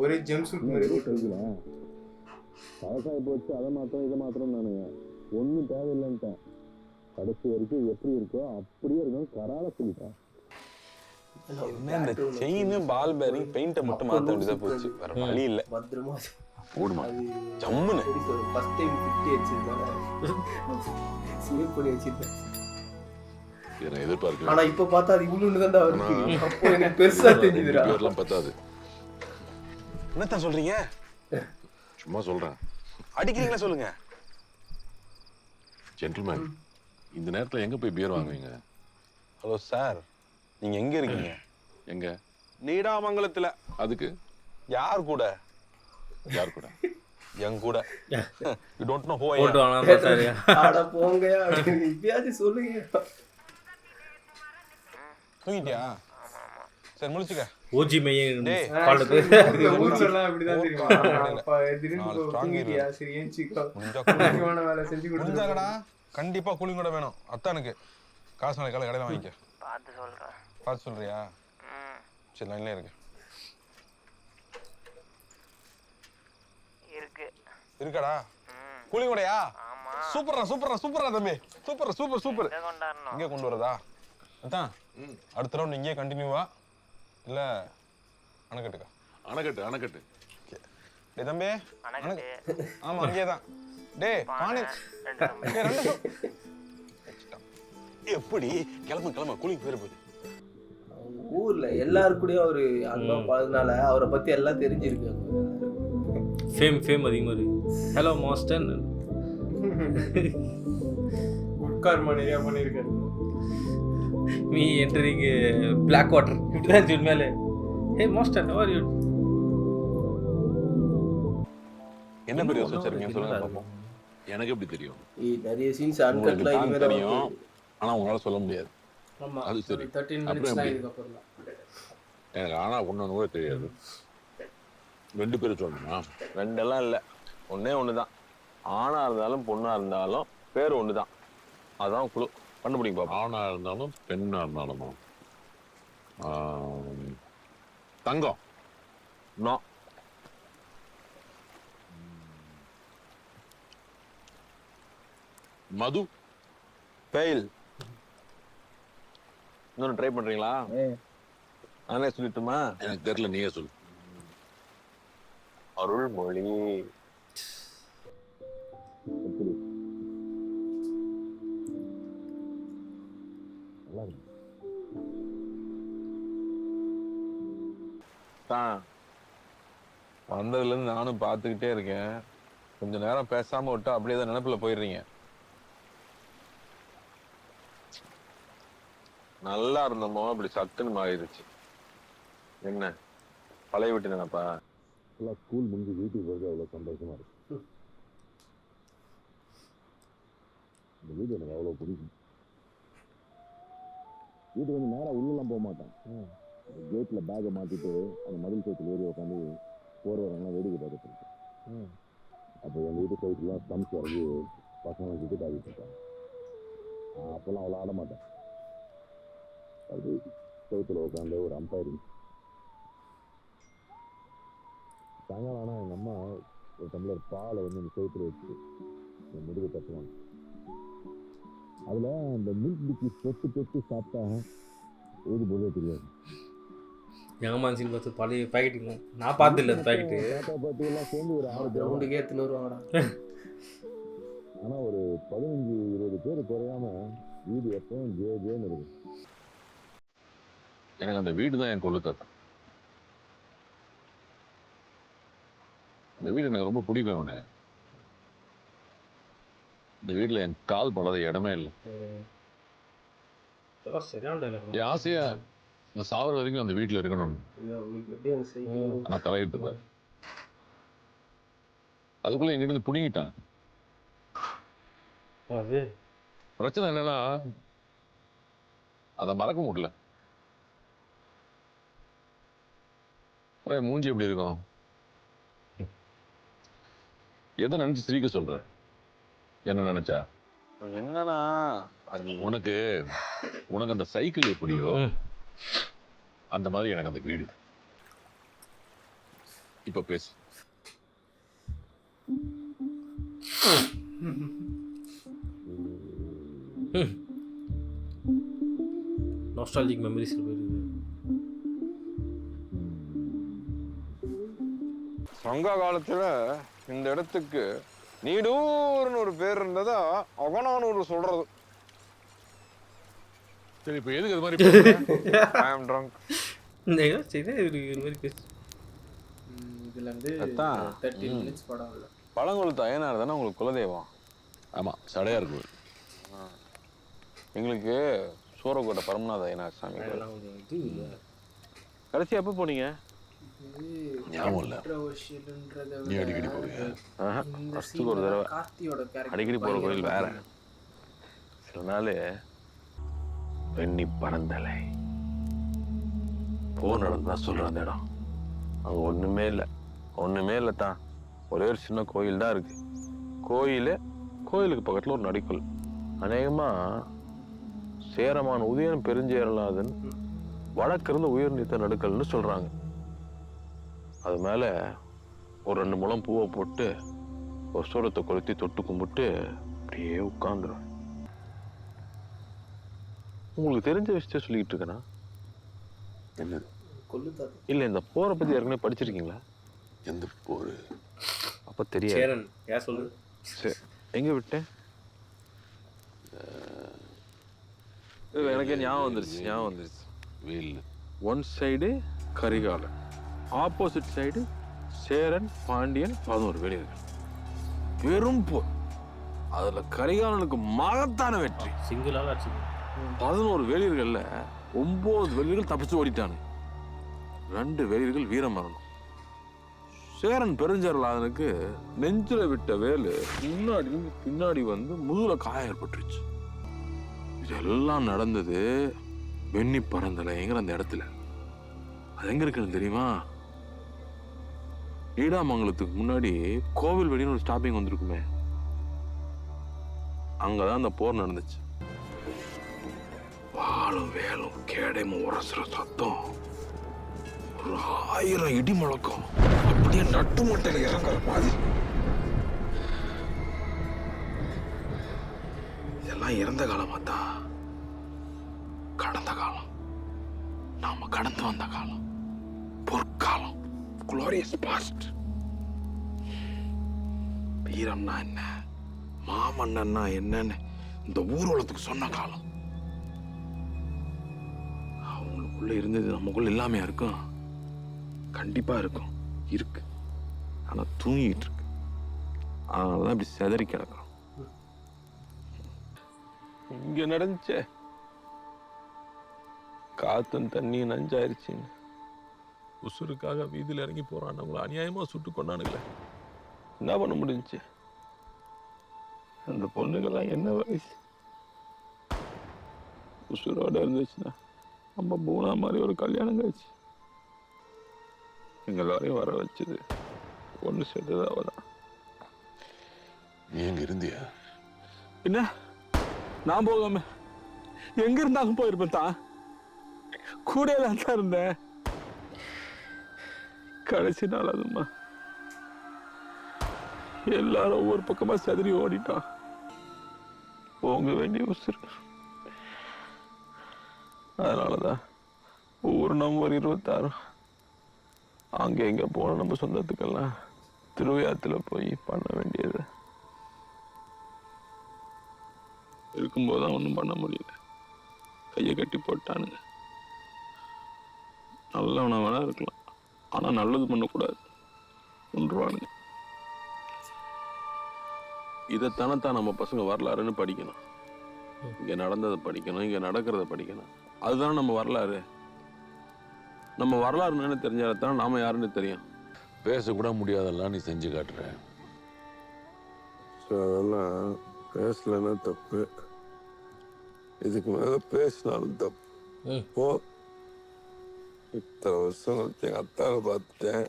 ஒரே ஜம்ப் சூட் மாதிரி போட்டுருக்கல. பழசாகி போச்சு, அதை மாத்திரம் இதை மாத்திரம் நானு ஒன்றும் தேவையில்லைன்ட்டேன். கடைசி வரைக்கும் எப்படி இருக்கோ அப்படியே இருக்கும், கரால சொல்லிட்டேன். இந்த செயின் பால் பேரிங் பெயிண்ட மட்டும் மாத்த வேண்டியதா போச்சு, வேற வழி இல்ல. பத்திரமா போடுமா ஜம்முன்னு ஃபர்ஸ்ட் டைம் பிட்டி வச்சிருந்தாங்க, சேவ் பண்ணி வச்சிருந்தேன். நான் எதிர்பார்க்கல. ஆனா இப்ப பார்த்தா அது இவ்வளவு தான் வருது. அப்போ எனக்கு பெருசா தெரிஞ்சுதுடா. பேர்லாம் பத்தாது. என்னத்தான் சொல்றீங்க? சும்மா சொல்றேன். அடிக்கிறீங்களா சொல்லுங்க. ஜென்டில்மேன், இந்த நேரத்துல எங்க போய் பியர் வாங்குவீங்க? ஹலோ சார், நீங்க எங்க இருக்கீங்க? எங்க? நீடாமங்கலத்துல. அதுக்கு யார் கூட? யார் கூட? என் கூட. You don't know who I போட்டு அம். வாங்க சார். அட போங்க, இப்பயாவது சொல்லுங்க. தூங்கிட்டியா? சரி முழிச்சுக்க. ஓஜி மையம் டேய், பாடுது. ஊர்ல அப்படிதான் தெரியுமா? அப்ப திடீர்னு தூங்கிட்டியா, சரி ஏஞ்சிக்கோ, முக்கியமான வேலை செஞ்சு முடிஞ்சாங்கடா. கண்டிப்பா கூலிங் கூட வேணும் அத்தானுக்கு. காசு நாளைக்கு காலை கடையில் வாங்கிக்க. பார்த்து சொல்றேன். பார்த்து சொல்றியா? சரி லைன்ல இருக்கு. இருக்கு. இருக்காடா? கூலிங் கூடயா? சூப்பர்ரா சூப்பர்ரா சூப்பர்ரா தம்பி, சூப்பர் சூப்பர் சூப்பர். இங்கே கொண்டு வரதா அதான்? அடுத்த ரவுண்ட் இங்கே கண்டினியூவா இல்ல அணைக்கட்டுக்கா? அணைக்கட்டு அணைக்கட்டு. டே தம்பி, ஆமா அங்கே தான். டே பானை எப்படி கிளம்பு கிளம்ப கூலிங் பேர் போகுது. ஊர்ல எல்லாருக்கூடயும் அவரு அன்பா பழகுனால அவரை பத்தி எல்லாம் தெரிஞ்சிருக்கு. ஃபேம் அதிகமாக இருக்கு. ஹலோ மாஸ்டர், உட்கார்மா நிறைய பண்ணியிருக்காரு. மீ என்டரிங் பிளாக் வாட்டர் இப்படிதான் சொல்லி மேலே. ஹே மாஸ்டர், ஹவ் ஆர் யூ? என்ன பெரிய யோசிச்சிருக்கீங்க சொல்லுங்க பாப்போம். எனக்கு எப்படி தெரியும்? நிறைய சீன்ஸ் அன்கட்ல உங்களுக்கு இனிமே தான் தெரியும், ஆனா உங்களால சொல்ல முடியாது. ஆமா அது சரி. 13 அப்புறம் மினிட்ஸ் தான் எப்படி? இதுக்கப்புறம் தான். எனக்கு ஆனா ஒண்ணு கூட தெரியாது. 2 பேரும் சொல்லணுமா? ரெண்டெல்லாம் இல்லை, ஒண்ணே ஒன்று தான். ஆணா இருந்தாலும் பொண்ணா இருந்தாலும் பேர் ஒன்று தான். அதான் குழு கண்டுபிடிங்க பாப்பா. ஆணா இருந்தாலும் பெண்ணா இருந்தாலுமா? தங்கம். நோ. மது. ஃபெயில். இன்னொன்று ட்ரை பண்றீங்களா? நானே சொல்லிட்டுமா? எனக்கு தெரியல, நீயே சொல்லு. அருள்மொழி. எப்படி நல்லா இருக்கு. தான் வந்ததுலேருந்து நானும் பார்த்துக்கிட்டே இருக்கேன். கொஞ்ச நேரம் பேசாம விட்டு அப்படியே தான் நினைப்புல போயிடுறீங்க. நல்லா இருந்தோமோ அப்படி சட்டுன்னு மாறிடுச்சு. என்ன பழைய வீட்டு நினைப்பா? எல்லாம் ஸ்கூல் முடிஞ்சு வீட்டுக்கு போகிறது அவ்வளோ சந்தோஷமா இருக்கு. இந்த வீடு எனக்கு அவ்வளோ பிடிக்கும். வீட்டுக்கு வந்து நேராக உள்ளெல்லாம் போக மாட்டேன். கேட்டில் பேக்கை மாற்றிட்டு அந்த மதில் சைக்கிள் ஏறி உட்காந்து போகிறவரெல்லாம் வேடிக்கை பார்த்துட்டு இருக்கேன். அப்போ எங்கள் வீட்டு சைக்கிள்லாம் ஸ்டம்ஸ் இறங்கி பசங்க கிரிக்கெட் ஆகிட்டு இருக்காங்க. அப்போல்லாம் அவ்வளோ ஆட மாட்டேன். அது சைக்கிள் உட்காந்து ஒரு அம்பைரிங். சாயங்காலம் ஆனால் எங்கள் அம்மா ஒரு டம்ளர் பாலை வந்து அந்த சைக்கிள் வச்சு என் முதுகு தட்டுவாங்க. அதில் அந்த மில்க் பிஸ்கி தொட்டு சாப்பிட்டா ஊது போதே தெரியாது. ஏமாஞ்சின்னு பார்த்து பழைய பேக்கெட்டுங்க நான் பார்த்து இல்லை அந்த பேக்கெட்டு. தாத்தா பாட்டியெல்லாம் சேர்ந்து ஒரு 6 கிரவுண்டுக்கே எடுத்துன்னு வருவாங்கடா. ஆனால் ஒரு 15-20 பேர் குறையாம வீடு எப்பவும் ஜேன்னு இருக்கு. எனக்கு அந்த வீடு தான் என் கொள்ளுத்தாத்தா. இந்த வீடு எனக்கு ரொம்ப பிடிக்கும். அவனு இந்த வீட்டில் என் கால் படாத இடமே இல்லை. சரியான என் ஆசையா நான் சாவர வரைக்கும் அந்த வீட்டில் இருக்கணும். இது உங்களுக்கு எப்படி அந்த சைக்கிள் நான் தலையிட்டு அதுக்குள்ள எங்கிருந்து புடுங்கிட்டான். அது பிரச்சனை என்னன்னா அதை மறக்க முடியல. மூஞ்சி எப்படி இருக்கும்? எதை நினைச்சு சிரிக்க சொல்ற? என்ன நினைச்சா? என்னன்னா உனக்கு அந்த சைக்கிள் எப்படியோ அந்த மாதிரி எனக்கு அந்த வீடு. இப்ப பேசு. நாஸ்டாலஜிக் மெமரிஸ்ல போயிருக்கு. சங்க காலத்துல இந்த இடத்துக்கு நீடூர்னு ஒரு பேர் இருந்ததா அகனானூர் சொல்றது. சரி, இப்ப எதுக்கு அது மாதிரி ஐ அம் ட்ரங்க். சரி இது மாதிரி பேசு. இதுல இருந்து அதான். 13 மினிட்ஸ் படம் இல்ல. பழங்குளத்து அய்யனார் தானே உங்களுக்கு குலதெய்வம்? ஆமா, சடையா இருக்கு. எங்களுக்கு சூரக்கோட்டை பரமநாத அய்யனார் சாமி கோயில். அதெல்லாம் கொஞ்சம் இது இல்லை. கடைசி எப்போ போனீங்க? ஞாபகம் இல்ல. கான்ட்ரோவர்ஷியல்ன்றதை நீ விட அடிக்கடி போவியா? இந்த வருஷத்துக்கு ஒரு தடவை. கார்த்தியோட கேரக்டர் அடிக்கடி போற கோயில் வேற. சில நாள் வெண்ணி பறந்தலை போ நடந்தா சொல்ற அந்த இடம் அங்க ஒண்ணுமே இல்லை தான். ஒரே ஒரு சின்ன கோயில் தான் இருக்கு. கோயிலுக்கு பக்கத்துல ஒரு நடிக்கல். அநேகமா சேரமான உதயன் பெருஞ்சேரலாதன் வடக்கிருந்து உயிர் நீத்த நடுக்கல்னு சொல்றாங்க. அது மேல ஒரு 2 முழம் பூவை போட்டு ஒரு சூரத்தை கொளுத்தி தொட்டு கும்பிட்டு அப்படியே உட்கார்ந்துரும். உங்களுக்கு தெரிஞ்ச விஷயத்த சொல்லிக்கிட்டு இருக்கேனா? என்னது? கொல்லுத்தாரு. இல்ல இந்த போரை பத்தி ஏற்கனவே படிச்சிருக்கீங்களா? எந்த போரு? அப்ப தெரியாது. சேரன் ஏன் சொல்லு. சரி, எங்க விட்டேன்? எனக்கே ஞாபகம் வந்துருச்சு. வெயில். One side Karikalan, opposite side Cheran, Pandiyan, 11 வேலியர்கள். பெரும் போர். அதுல கரிகாலனுக்கு மகத்தான வெற்றி. சிங்கிளால அடிச்சு 11 வேலியர்கள்ல 9 வேலியர்கள் தப்பிச்சு ஓடிட்டானு. 2 வேலியர்கள் வீரமரணம். சேரன் பெருஞ்சேரலாதனுக்கு நெஞ்சில விட்ட வேலு முன்னாடி பின்னாடி வந்து முதுகுல காயம் ஏற்பட்டுருச்சு. இதெல்லாம் நடந்தது வெண்ணி பறந்தல எங்கிற அந்த இடத்துல அது எங்க இருக்குன்னு தெரியுமா? ஈடாமங்கலத்துக்கு முன்னாடி கோவில் வெளின்னு ஒரு ஸ்டாப்பிங் வந்திருக்குமே, அங்கதான் அந்த போர் நடந்துச்சு. வாழும் வேலும் கேடையும் உரசுற சத்தம், ஒரு 1000 இடி முழக்கம், அப்படியே நட்டு மட்டையில இறங்குற மாதிரி. இதெல்லாம் இறந்த காலமாத்தான், கடந்த காலம், நாம கடந்து வந்த காலம், பொற்காலம், glorious past. வீரம்னா என்ன, மாமன்னன்னா என்னன்னு இந்த ஊர்வலத்துக்கு சொன்ன காலம். அவங்களுக்குள்ள இருந்தது நமக்குள்ள எல்லாமே இருக்கும், கண்டிப்பா இருக்கும், இருக்கு. ஆனா தூங்கிட்டு இருக்கு. அதனாலதான் இப்படி செதறி கிடக்கும். இங்க நடந்துச்சே, காத்தும் தண்ணியும் நஞ்சாயிருச்சுன்னு உசுருக்காக வீதியில் இறங்கி போறானவங்களை அநியாயமா சுட்டு கொண்டானுங்களே. என்ன பண்ண முடிஞ்சுச்சு? அந்த பொண்ணுங்கெல்லாம் என்ன வயசு? உசுரோட இருந்துச்சுன்னா நம்ம பூனா மாதிரி ஒரு கல்யாணம் கழிச்சு எங்களாரையும் வர வச்சது ஒண்ணு சேர்த்தது அவதான். நீ எங்க இருந்தியா? என்ன நான் போகாம எங்க இருந்தாலும் போயிருப்பேன் தான், கூட தான் இருந்தேன். கடைசி நாள் அதுமா எல்லாரும் ஒவ்வொரு பக்கமா செதறி ஓடிட்டான். போங்க வேண்டிய உசுறு. அதனாலதான் ஒவ்வொரு நம்பர் 26 அங்க எங்க போன நம்ம சொந்தத்துக்கெல்லாம் திருவையாத்துல போய் பண்ண வேண்டியது இருக்கும்போதுதான் ஒண்ணும் பண்ண முடியல. கையை கட்டி போட்டானுங்க. நல்லவனா வேணா இருக்கலாம், ஆனா நல்லது பண்ணக்கூடாது, கொன்றுவானுங்க. இதைத்தானத்தான் நம்ம பசங்க வரலாறுன்னு படிக்கணும். இங்க நடந்ததை படிக்கணும், இங்க நடக்கிறத படிக்கணும். அதுதான் நம்ம வரலாறு. நம்ம வரலாறு என்னன்னு தெரிஞ்சால்தான் நாம யாருன்னு தெரியும். பேசக்கூட முடியாதெல்லாம் நீ செஞ்சு காட்டுற. அதெல்லாம் பேசலன்னா தப்பு, இதுக்கு மேல பேசினாலும் தப்பு. போ. இத்தனை வருஷம் கழிச்சு எங்க அத்தாவை பார்த்துட்டேன்,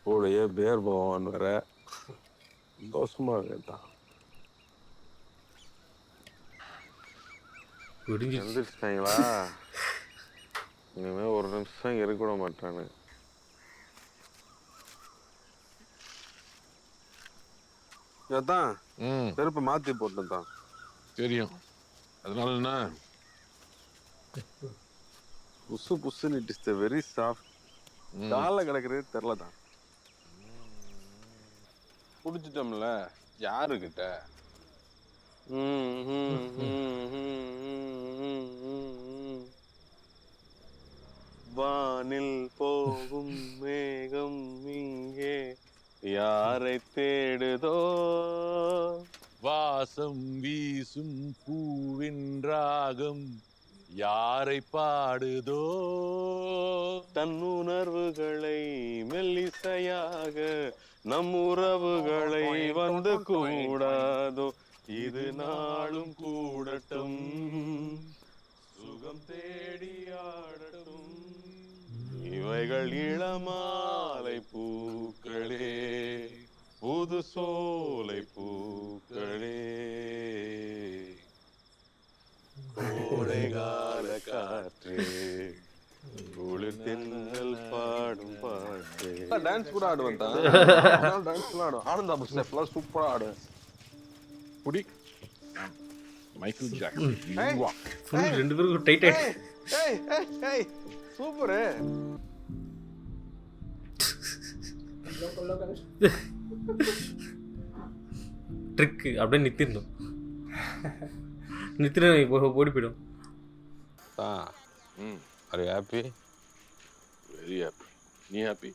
கூடயே பேர் போவான் வர சந்தோஷமா கேட்டான். எந்திரிச்சிட்டாங்களா? இனிமே ஒரு நிமிஷம் இருக்க கூட மாட்டானு. அதான் செருப்பை மாத்தி போட்டுதான் தெரியும். அதனால என்ன? புசு புசுன்னு இட் இஸ் வெரி சாஃப்ட். காலில் கிடக்குறது தெரிலதான். குடிச்சிட்டோம்ல யாருக்கிட்ட? வானில் போகும் மேகம் இங்கே யாரை தேடுதோ, வாசம் வீசும் பூவின் ராகம் யாரை பாடுதோ, தன் உணர்வுகளை மெல்லிசையாக நம் உறவுகளை வந்து கூடாதோ, இது நாளும் கூடட்டும், சுகம் தேடி ஆடட்டும், இவைகள் இளமாலை பூக்களே, புது சோலை பூக்களே, கோடைகால காற்றே, குளிர் தென்றல் பாடும் பாட்டு. டான்ஸ் கூட ஆடுவேன் தான், டான்ஸ் கூட ஆடுவேன். ஆனந்தா பஸ் ஸ்டெப்லாம் சூப்பரா ஆடுவேன். புடி மைக்கேல் ஜாக்சன். ஃபுல் ரெண்டு பேரும் டைட் ஆயிட்டு. ஏய் ஏய் ஏய் சூப்பர். ட்ரிக் அப்படியே நித்திரணும். நித்திர ஓடி போயிடும். Are you happy? Very happy. நீ ஹாப்பி?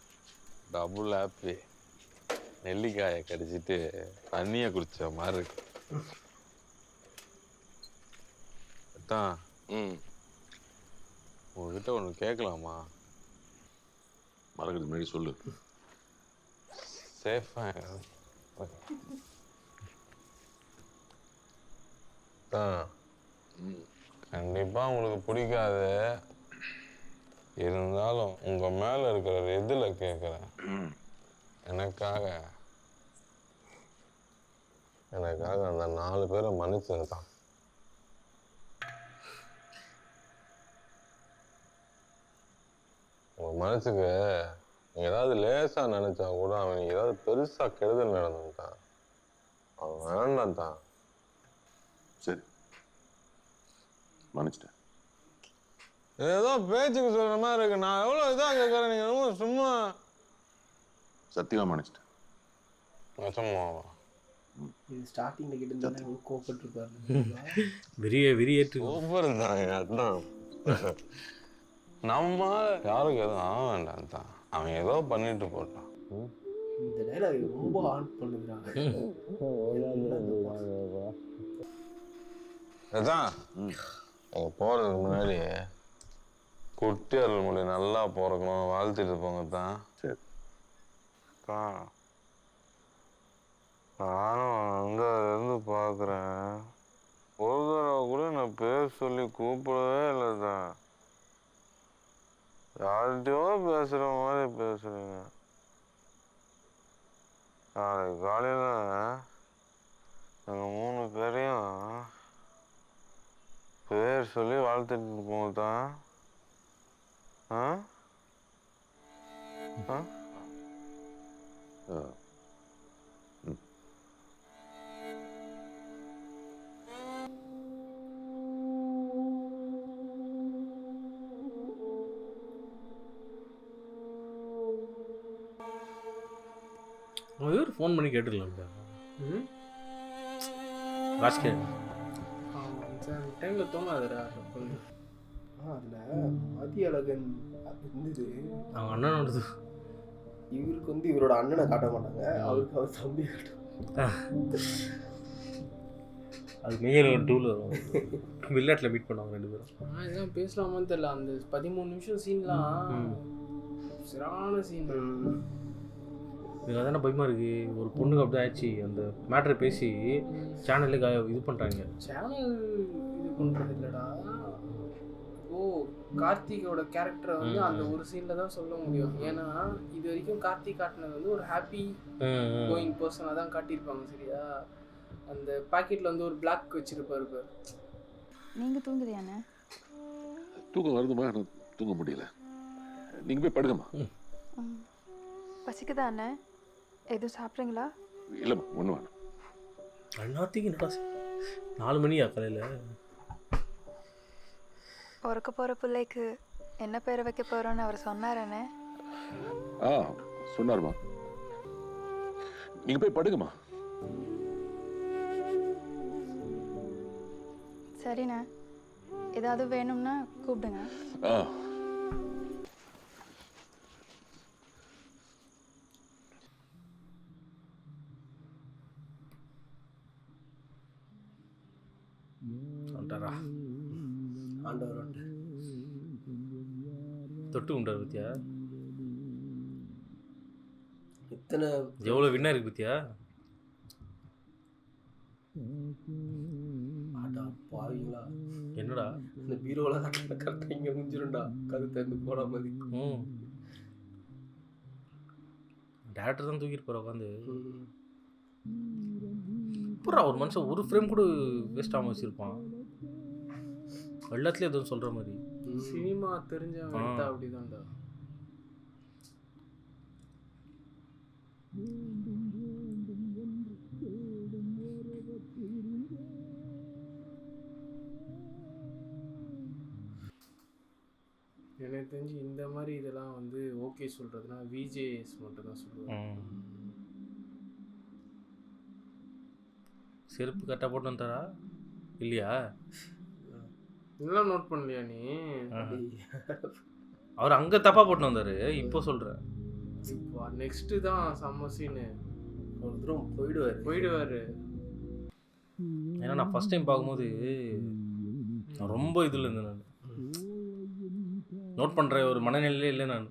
Double happy. நெல்லிக்காயை கடிச்சிட்டு தண்ணியை குடிச்ச மாதிரி இருக்கு. உங்ககிட்ட ஒன்று கேட்கலாமா? மறக்கிறது முன்னாடி சொல்லு. சேஃபா கண்டிப்பா உங்களுக்கு பிடிக்காது. இருந்தாலும் உங்க மேல இருக்கிற எதுல கேட்குறேன், எனக்காக அந்த 4 பேரை மன்னிச்சுங்க தான். உங்க மனசுக்கு நீங்க ஏதாவது லேசா நினைச்சா கூட அவனுக்கு ஏதாவது பெருசா கெடுதல் நடந்துட்டான். அவன் வேண்டாம் தான். சரி, மன்னிச்சிட்டேன். ஏதோ பேச்சுக்கு சொல்ற மாதிரி இருக்கு. நான் எவ்வளவு இதா கேட்கறேன், நீங்க ரொம்ப சும்மா. சத்தியமா மன்னிச்சிட்டேன். நெசமாவா? இது ஸ்டார்டிங்ல கிட்ட கோபப்பட்டிருப்பாரு. வெறியேற்று சூப்பர் தான். அதான் நம்ம யாருக்கு எதுவும் ஆக வேண்டாம் தான். அவன் ஏதோ பண்ணிட்டு போட்டான். இந்த டைலாக் ரொம்ப ஆன் பண்ணுறாங்க. அதான் நீங்க போறதுக்கு முன்னாடி குட்டியார்கள் மொழி நல்லா பிறக்கணும் வாழ்த்திட்டு போங்க தான். சரி. நானும் அங்க இருந்து பாக்குறேன். ஒரு தடவை கூட நான் பேர் சொல்லி கூப்பிடவே இல்லை தான். யார்கிட்டயோ பேசுற மாதிரி பேசுறீங்க. நாளைக்கு காலையில நாங்க 3 பேரையும் பேர் சொல்லி வாழ்த்துட்டு போங்க தான். ஆ ஆ இவர் ஃபோன் பண்ணி கேட்டுடலாம்டா. ராஜ்கே டைமில் தோணாதுடா. அதில் மதியழகன் இருந்தது. அவங்க அண்ணனோடது. இவருக்கு வந்து இவரோட அண்ணனை காட்ட மாட்டாங்க, அவருக்கு அவர் தம்பி அது மெயில் 2ல் வரும். வில்லாட்டில் மீட் பண்ணுவாங்க 2 பேரும். இதெல்லாம் பேசலாமான்னு தெரியல. அந்த 13 நிமிஷம் சீன்லாம் சிறான சீன். எனக்கு அதான பயமா இருக்கு. ஒரு பொண்ணுக்கு அப்படி ஆயிடுச்சு. அந்த மேட்ரை பேசி சேனலுக்கு இது பண்ணுறாங்க. சேனல் இது பண்ணுறது இல்லைடா. ஓ, கார்த்திகோட கேரக்டரை வந்து அந்த ஒரு சீனில் தான் சொல்ல முடியும். ஏன்னா இது வரைக்கும் கார்த்திக் காட்டினது வந்து ஒரு ஹாப்பி கோயிங் பர்சனாக தான் காட்டியிருப்பாங்க. சரியா? அந்த பாக்கெட்டில் வந்து ஒரு பிளாக் வச்சுருப்பாரு. நீங்கள் தூங்குறியாண்ணே? தூக்கம் வருதுமா? எனக்கு தூங்க முடியல. நீங்கள் போய் படுங்கம்மா. பசிக்குதா அண்ணே? எதுவும் சாப்பிட்றீங்களா? இல்லைம்மா, ஒன்றும் வேணும். அண்ணாத்திக்கு என்னடா 4 மணியா காலையில்? பிறக்க போகிற பிள்ளைக்கு என்ன பேரை வைக்க போகிறோன்னு அவர் சொன்னாரண்ணே. சொன்னாருமா. நீங்கள் போய் படுங்கம்மா. சரிண்ணே, ஏதாவது வேணும்னா கூப்பிடுங்க. தொட்டு உண்டார் பத்தியா? இத்தனை எவ்வளோ வின்னா இருக்கு பத்தியா? பாவீங்களா என்னடா இந்த பீரோவில் கரெக்டாக இங்கே முடிஞ்சிரும்டா. கருத்தை இருந்து போகிற மாதிரி. டேரக்டர் தான் தூக்கிட்டு போகிற உட்காந்து. பூரா ஒரு மனுஷன் ஒரு ஃப்ரேம் கூட வேஸ்ட் ஆகாமல் வச்சுருப்பான். எல்லாத்துலேயும் எதுவும் சொல்கிற மாதிரி. சினிமா தெரிஞ்சவங்க அப்படிதான்டா. எனக்கு தெரிஞ்சு இந்த மாதிரி இதெல்லாம் வந்து ஓகே சொல்றதுன்னா விஜேஎஸ் மட்டும் தான் சொல்லுவேன். செருப்பு கரெக்டாக போட்டு வந்தாரா இல்லையா? இதெல்லாம் நோட் பண்ணலையா நீ? அவர் அங்கே தப்பாக போட்டு வந்தார். இப்போ சொல்கிறேன். நெக்ஸ்ட்டு தான் செம்ம சீனு. ஒரு தூரம் போயிடுவார். ஏன்னா நான் ஃபஸ்ட் டைம் பார்க்கும்போது ரொம்ப இதில் இருந்தேன். நான் நோட் பண்ணுற ஒரு மனநிலையிலே இல்லை. நான்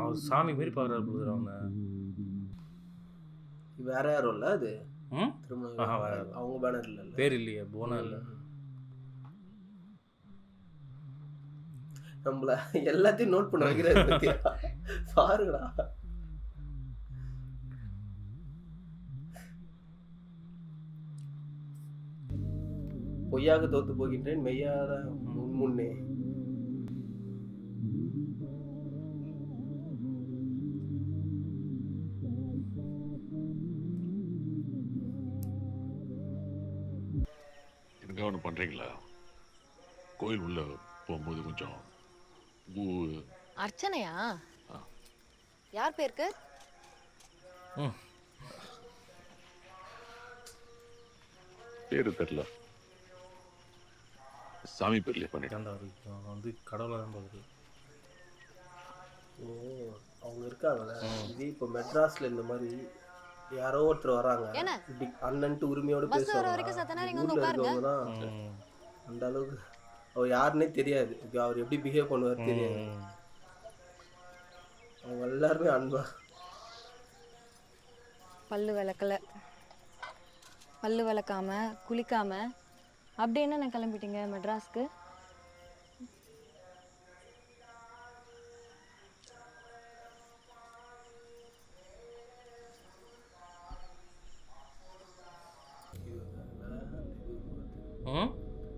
அவர் சாமி மாரி பார்க்குறாரு அவங்க. வேற யாரும் இல்லை அது ம் திரும்ப ஆஹா, வேற. அவங்க பேனர்ல இல்லை. பேர் இல்லையே, போனா இல்லை. நம்மள எல்லாத்தையும் நோட் பண்ண வைக்கிறாரு பத்தியா? பாருங்கடா. பொய்யாக தோத்து போகின்றேன் மெய்யாக முன்னே. எனக்கு ஒன்று பண்ணுறீங்களா? கோயில் உள்ள போகும்போது கொஞ்சம் பூ. அர்ச்சனையா? யார் பேருக்கு? பேரு தெரியல, சாமி பேர்லயே பண்ணிட்டேன். ஏன்டா இருக்கு? அவன் வந்து கடவுளை தான் பார்க்குறது. ஓ, அவங்க இருக்காங்கல்ல. இதே இப்போ மெட்ராஸ்ல இந்த மாதிரி யாரோ ஒருத்தர் வராங்க, என்ன? இப்படி அண்ணன்ட்டு உரிமையோட பஸ் வர பேசுவாங்க. வரைக்கும் சத்த நேரம் இங்க ஊர்ல வந்து உட்காருங்க. இருக்கவங்க தான் அந்த அளவுக்கு அவர் யாருன்னே தெரியாது, அவர் எப்படி பிஹேவ் பண்ணுவார் தெரியாது. அவங்க எல்லாருமே அன்பா. பல்லு விளக்கல, பல்லு விளக்காம குளிக்காம அப்படி என்ன கிளம்பிட்டீங்க மெட்ராஸ்க்கு?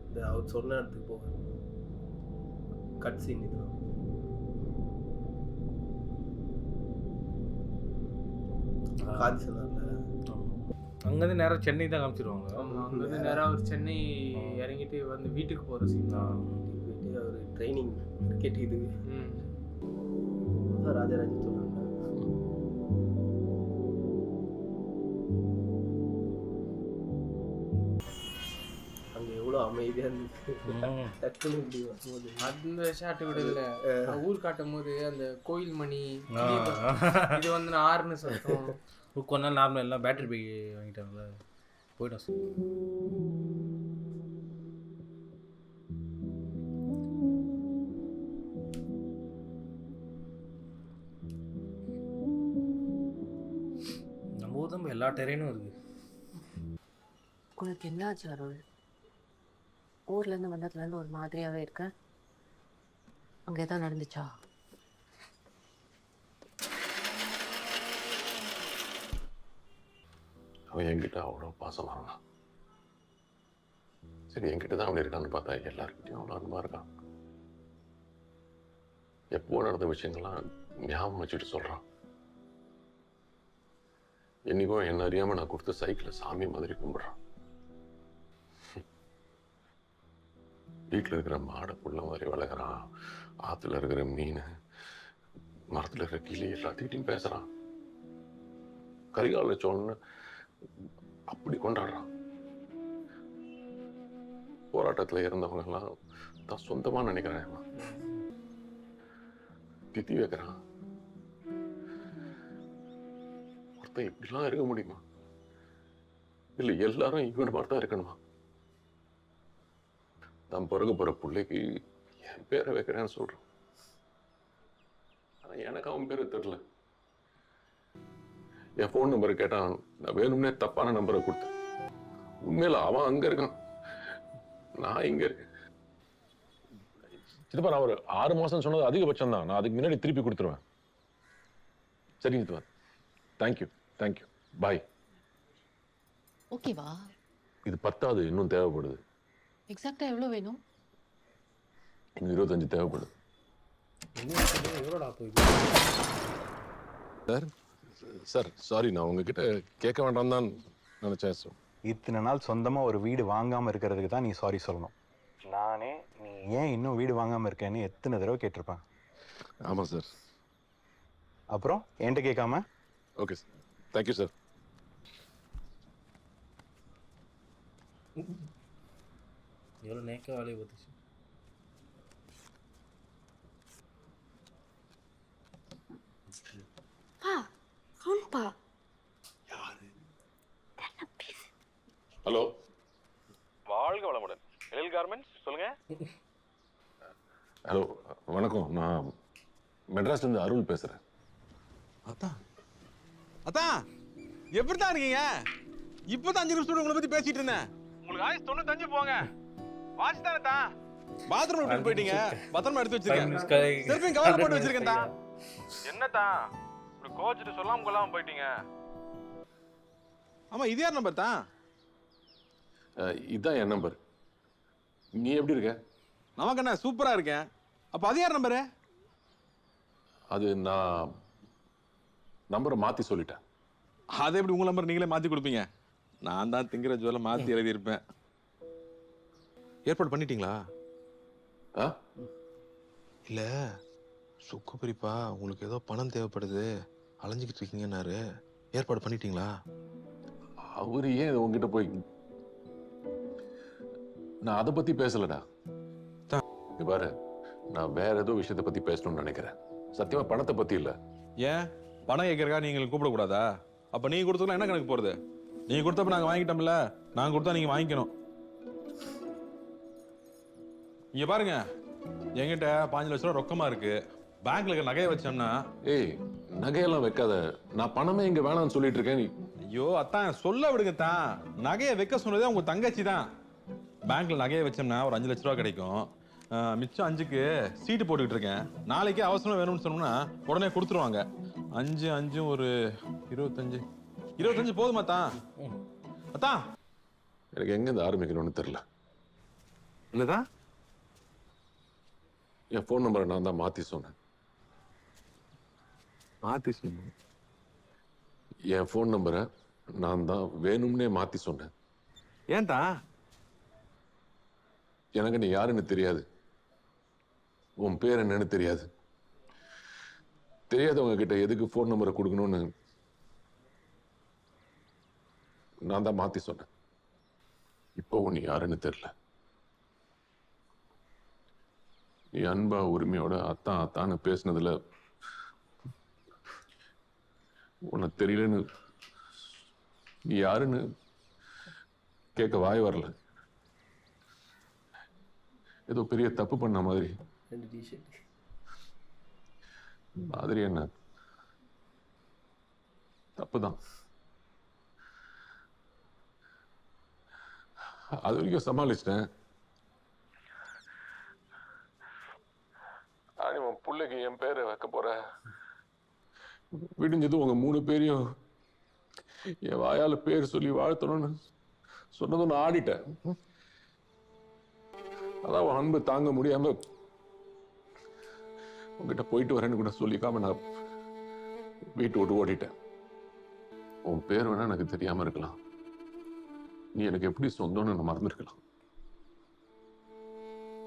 இந்த அவர் சொன்ன இடத்துக்கு போக கட் சீன் இதுதான். காதி சொன்னார்ல, அங்கேருந்து நேரம் சென்னை தான் காமிச்சிருவாங்க. அங்கே நேராக அவர் சென்னை இறங்கிட்டு வந்து வீட்டுக்கு போகிற சீன் தான். போயிட்டு அவர் ட்ரைனிங் கிரிக்கெட் இது ம். ராஜராஜ சொன்னாங்க. அங்க எவ்வளவு அமைதியா இருந்துச்சு. டக்குன்னு இப்படி வரும்போது அந்த ஷாட்டு விடுதல ஊர் காட்டும் போது அந்த கோயில் மணி இது வந்து நான் ஆறுன்னு சத்தம். கொஞ்ச நாள் நார்மல் எல்லாம் பேட்டரி பைக் வாங்கிட்டாங்களே, போயிட்டோம் சார். நம்ம ஊர் தான் எல்லா டெரைனும் இருக்கு. உனக்கு என்ன ஆச்சு அருள்? ஊர்லேருந்து வந்ததுலேருந்து ஒரு மாதிரியாகவே இருக்க. அங்கே தான் நடந்துச்சா? அவன் என்கிட்ட அவ்வளோ பாசம் வாங்கினான். சரி, என்கிட்ட தான் அப்படி இருக்கான்னு பார்த்தா எல்லாருக்கிட்டையும் அவ்வளோ அன்பா இருக்கான். எப்போ நடந்த விஷயங்கள்லாம் ஞாபகம் வச்சுட்டு சொல்றான். என்னைக்கும் என்ன அறியாம நான் கொடுத்த சைக்கிளை சாமி மாதிரி கும்பிடுறான். வீட்டில் இருக்கிற மாடை புள்ள மாதிரி வளர்க்குறான். ஆற்றுல இருக்கிற மீன், மரத்தில் இருக்கிற கிளி எல்லாத்துக்கிட்டையும் பேசுறான். கரிகால சோழன்னு அப்படி கொண்டாடுறான். போராட்டத்தில் இறந்தவங்க எல்லாம் தான் சொந்தமா நினைக்கிறான். தித்தி வைக்கிறான். ஒருத்தன் இப்படிலாம் இருக்க முடியுமா? இல்லை எல்லாரும் இவன மாதிரி தான் இருக்கணுமா? தான் பிறகு போற பிள்ளைக்கு என் பேரை வைக்கிறேன்னு சொல்றான். ஆனா எனக்கு அவன் பேரு தெரியல. என் ஃபோன் நம்பரை கேட்டான். நான் வேணும்னே தப்பான நம்பரை கொடுத்தேன். உண்மையில அவன் அங்க இருக்கான், நான் இங்க இருக்கேன். சித்தப்பா, நான் ஒரு 6 மாசம் சொன்னது அதிகபட்சம் தான். நான் அதுக்கு முன்னாடி திருப்பி கொடுத்துருவேன். சரி சித்தப்பா, தேங்க்யூ தேங்க்யூ, பாய். ஓகேவா? இது 10வது, இன்னும் தேவைப்படுது. எக்ஸாக்டாக எவ்வளோ வேணும்? இன்னும் 25 தேவைப்படுது. எவ்வளோடா போய் சார் சார் சாரி, நான் உங்ககிட்ட கேட்க வேண்டாம் தான் நினைச்சேன் சார். இத்தனை நாள் சொந்தமாக ஒரு வீடு வாங்காமல் இருக்கிறதுக்கு தான் நீ சாரி சொல்லணும். நானே நீ ஏன் இன்னும் வீடு வாங்காமல் இருக்கேன்னு எத்தனை தடவை கேட்டிருப்பேன். ஆமாம் சார். அப்புறம் என்கிட்ட கேட்காம? Okay sir, thank you sir. எவ்வளோ நேக்க வேலையை பார்த்துச்சு. ஹலோ, வாழ்க வளமுடன். எழில் கார்மெண்ட்ஸ் சொல்லுங்க. ஹலோ, வணக்கம். நான் மெட்ராஸ்லேருந்து அருள் பேசுகிறேன். அதான் அதான் எப்படித்தான் இருக்கீங்க? இப்பதான் 5 நிமிஷம் உங்களை பத்தி பேசிட்டு இருந்தேன். உங்களுக்கு ஆயுஸ் 95 போங்க. வாட்ச் தானே தான்? பாத்ரூம் விட்டு போயிட்டீங்க. பத்திரமா எடுத்து வச்சிருக்கேன். செல்ஃபியும் கவர் போட்டு வச்சிருக்கேன் தான். என்னதான் ஒரு கோச்சிட்டு சொல்லாம கொள்ளாம போயிட்டீங்க. ஆமா, இது யார் நம்பர் தான்? இதான் என் நம்பர். நீ எப்படி இருக்க? நமக்கு என்ன, சூப்பரா இருக்கேன். அப்ப அது யார் நம்பரு? அது நான் நம்பரை மாத்தி சொல்லிட்டேன். அதை எப்படி உங்க நம்பர் நீங்களே மாத்தி கொடுப்பீங்க? நான் தான் திங்கிற ஜுவலை மாத்தி எழுதியிருப்பேன். ஏற்பாடு பண்ணிட்டீங்களா? இல்ல சுக்கு பெரியப்பா உங்களுக்கு ஏதோ பணம் தேவைப்படுது, அலைஞ்சிக்கிட்டு இருக்கீங்கன்னாரு. ஏற்பாடு பண்ணிட்டீங்களா? அவரு ஏன் உங்ககிட்ட போய்? நான் அதை பத்தி பேசலடா. பாரு, நான் வேற ஏதோ விஷயத்த பத்தி பேசணும்னு நினைக்கிறேன். சத்தியமா பணத்தை பத்தி இல்ல. ஏன் பணம் கேட்கறக்கா நீங்க கூப்பிடக்கூடாதா? அப்ப நீங்க கொடுத்ததுல என்ன கணக்கு போறது? நீங்க கொடுத்தப்ப நாங்க வாங்கிட்டோம்ல, நாங்க கொடுத்தா நீங்க வாங்கிக்கணும். இங்க பாருங்க, என்கிட்ட 5 லட்சம் ரூபா ரொக்கமா இருக்கு. பேங்க்ல இருக்க நகையை வச்சோம்னா. ஏய், நகையெல்லாம் வைக்காத. நான் பணமே இங்க வேணாம்னு சொல்லிட்டு இருக்கேன். நீ ஐயோ அத்தான் சொல்ல விடுங்க தான். நகையை வைக்க சொன்னதே உங்க தங்கச்சி தான். பேங்க்ல நகையை வச்சோம்னா ஒரு 5 லட்ச ரூபா கிடைக்கும். மிச்சம் 5க்கு சீட்டு போட்டுக்கிட்டு இருக்கேன். நாளைக்கு அவசரம் வேணும்னு சொன்னோம்னா உடனே கொடுத்துருவாங்க. 5 ஒரு 25 போதுமா தான்? அத்தான் எனக்கு எங்க இருந்து ஆரம்பிக்கணும்னு தெரியல. இல்லதான் என் ஃபோன் நம்பரை நான் தான் மாத்தி சொன்னேன். மாத்தி சொன்னேன்? என் ஃபோன் நம்பரை நான் தான் வேணும்னே மாத்தி சொன்னேன். ஏன் தான்? எனக்கு நீ யாருன்னு தெரியாது, உன் பேர் என்னன்னு தெரியாது. தெரியாதவங்க கிட்ட எதுக்கு ஃபோன் நம்பரை கொடுக்கணும்னு நான் தான் மாத்தி சொன்னேன். இப்போ நீ யாருன்னு தெரியல. நீ அன்பா உரிமையோட அத்தான் அத்தான்னு பேசினதுல உனக்கு தெரியலன்னு, நீ யாருன்னு கேட்க வாய் வரல. ஏதோ பெரிய தப்பு பண்ண மாதிரி. 2 டிஷர்ட் மாதிரி என்ன? தப்புதான். அது வரைக்கும் சமாளிச்சிட்டேன். உன் பிள்ளைக்கு என் பேரை வைக்க போற. விடிஞ்சது உங்க 3 பேரையும் என் வாயால பேர் சொல்லி வாழ்த்தணும்னு சொன்னதும் நான் ஆடிட்டேன். அதான் உன் அன்பு தாங்க முடியாம உங்ககிட்ட போயிட்டு வரேன்னு கூட சொல்லிக்காம நான் வீட்டு விட்டு ஓடிட்டேன். உன் பேர் வேணா எனக்கு தெரியாம இருக்கலாம், நீ எனக்கு எப்படி சொந்தம்னு நான் மறந்துருக்கலாம்.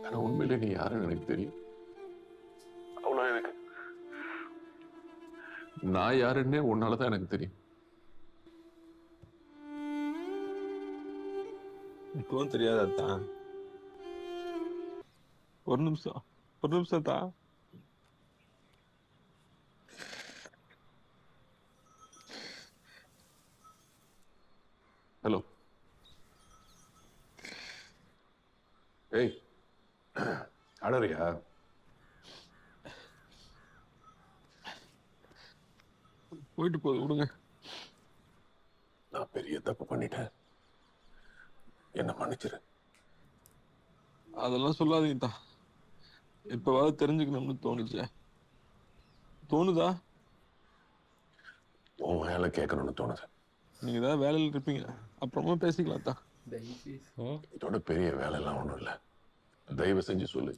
ஆனா உண்மையிலே நீ யாருன்னு எனக்கு தெரியும். அவ்வளவு எனக்கு நான் யாருன்னே உன்னாலதான் எனக்கு தெரியும். இப்பவும் தெரியாதான்? ஒரு நிமிஷம் தான். ஹலோ. ஏய், அடறியா? போயிட்டு போகுது, விடுங்க. நான் பெரிய தப்பு பண்ணிட்டேன், என்ன மன்னிச்சிரு. அதெல்லாம் சொல்லாதீங்க தான். இப்பவாது தெரிஞ்சுக்கணும்னு தோணுதா? உன் வேலை கேட்கணும்னு தோணுது. நீங்க ஏதாவது வேலையில் இருப்பீங்க, அப்புறமா பேசிக்கலாம் தான். இதோட பெரிய வேலையெல்லாம் ஒண்ணும் இல்லை. தயவு செஞ்சு சொல்லு,